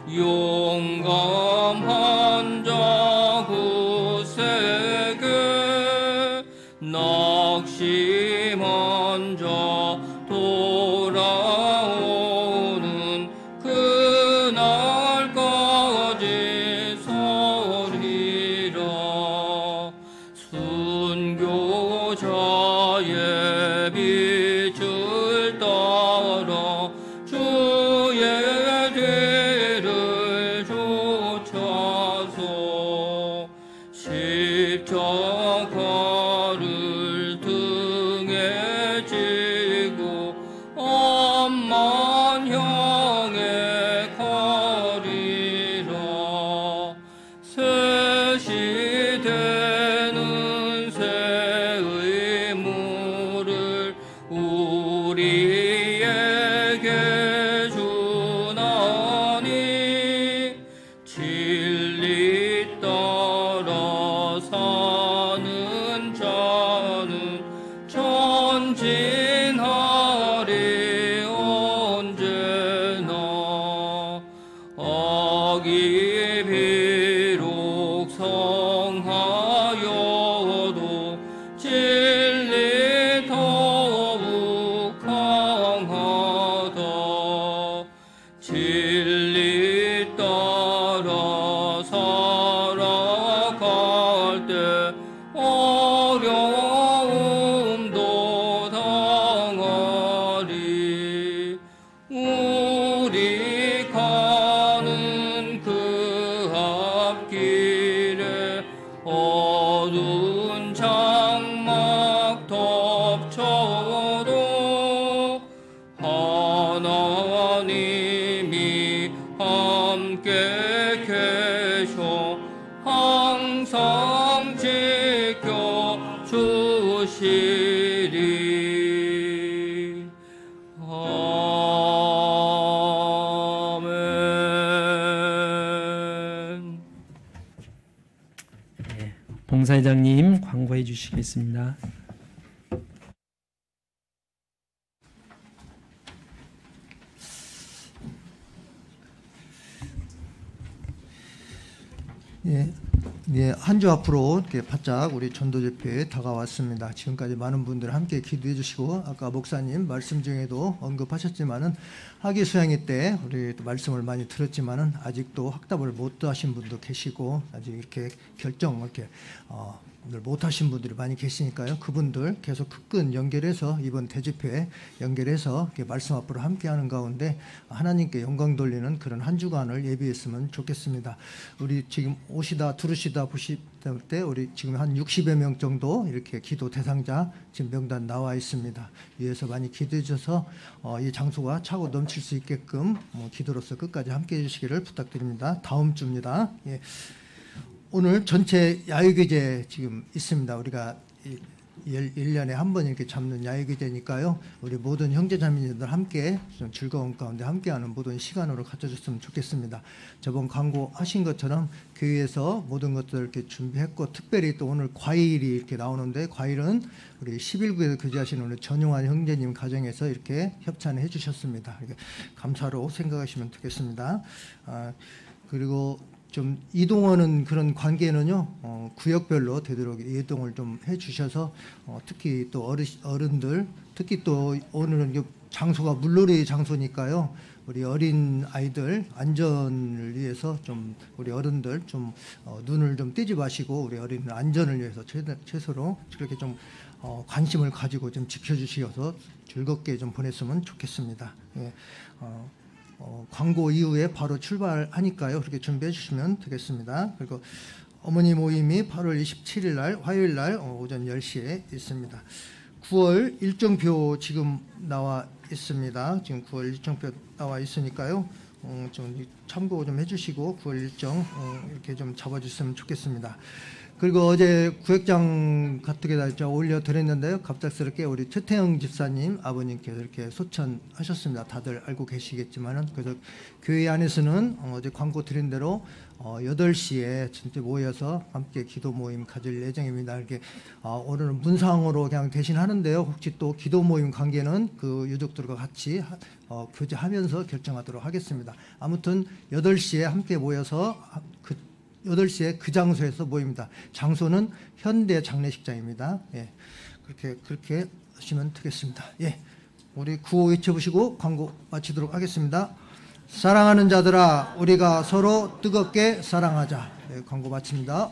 용감한 자 굳세게 낙심한 자 돌아오는 그날까지 서리라. 순교자의 빛을 따라 주의 뒤를 쫓아서 십자가를 등에 지고 엄만 향해 가리라. 새 시대는 새 의무를 우리에게 주나니 진리 따라 사는 자는 전진하리 언제나. 악이 비록 성하여도 진리 더욱 강하다. 진리 따라 살아갈 때 어려움도 당하리. 우리 가는 그 앞길에 어두운 장막 덮쳐도 하나님이 함께 계셔 항상 지켜 주시리. 아멘. 봉사회장님 광고해 주시겠습니다. 한 주 앞으로 이렇게 바짝 우리 전도집회에 다가왔습니다. 지금까지 많은 분들 함께 기도해 주시고 아까 목사님 말씀 중에도 언급하셨지만은 학예 수양회 때 우리 또 말씀을 많이 들었지만은 아직도 확답을 못 하신 분도 계시고 아직 이렇게 결정 이렇게 못 하신 분들이 많이 계시니까요. 그분들 계속 끝끝 연결해서 이번 대집회에 연결해서 이렇게 말씀 앞으로 함께하는 가운데 하나님께 영광 돌리는 그런 한 주간을 예비했으면 좋겠습니다. 우리 지금 오시다 들으시다 보실 때 우리 지금 한 60여 명 정도 이렇게 기도 대상자 지금 명단 나와 있습니다. 위에서 많이 기도해 주셔서 이 장소가 차고 넘칠 수 있게끔 기도로서 끝까지 함께해 주시기를 부탁드립니다. 다음 주입니다. 오늘 전체 야유교제 지금 있습니다. 우리가 1년에 한 번 이렇게 잡는 야유교제니까요. 우리 모든 형제자매님들 함께 좀 즐거운 가운데 함께하는 모든 시간으로 가져줬으면 좋겠습니다. 저번 광고하신 것처럼 교회에서 모든 것들을 이렇게 준비했고 특별히 또 오늘 과일이 이렇게 나오는데 과일은 우리 11구에서 교제하시는 우리 전용환 형제님 가정에서 이렇게 협찬해 주셨습니다. 감사로 생각하시면 되겠습니다. 그리고 좀 이동하는 그런 관계는요 구역별로 되도록 이동을 좀 해주셔서 특히 또 어른들 특히 또 오늘은 장소가 물놀이 장소니까요 우리 어린 아이들 안전을 위해서 좀 우리 어른들 좀 눈을 좀 떼지 마시고 우리 어린이들 안전을 위해서 최소로 그렇게 좀 관심을 가지고 좀 지켜주셔서 즐겁게 좀 보냈으면 좋겠습니다. 예. 광고 이후에 바로 출발하니까요. 그렇게 준비해 주시면 되겠습니다. 그리고 어머니 모임이 8월 27일 날 화요일 날 오전 10시에 있습니다. 9월 일정표 지금 나와 있습니다. 지금 9월 일정표 나와 있으니까요. 좀 참고 좀 해주시고 9월 일정 이렇게 좀 잡아주셨으면 좋겠습니다. 그리고 어제 구획장 가톡에다 제가 올려드렸는데요. 갑작스럽게 우리 최태영 집사님 아버님께서 이렇게 소천하셨습니다. 다들 알고 계시겠지만은. 그래서 교회 안에서는 어제 광고 드린 대로 8시에 진짜 모여서 함께 기도 모임 가질 예정입니다. 이렇게 오늘은 문상으로 그냥 대신하는데요. 혹시 또 기도 모임 관계는 그 유족들과 같이 교제하면서 결정하도록 하겠습니다. 아무튼 8시에 함께 모여서 8시에 그 장소에서 모입니다. 장소는 현대 장례식장입니다. 예, 그렇게 하시면 되겠습니다. 예, 우리 구호 외쳐보시고 광고 마치도록 하겠습니다. 사랑하는 자들아, 우리가 서로 뜨겁게 사랑하자. 예, 광고 마칩니다.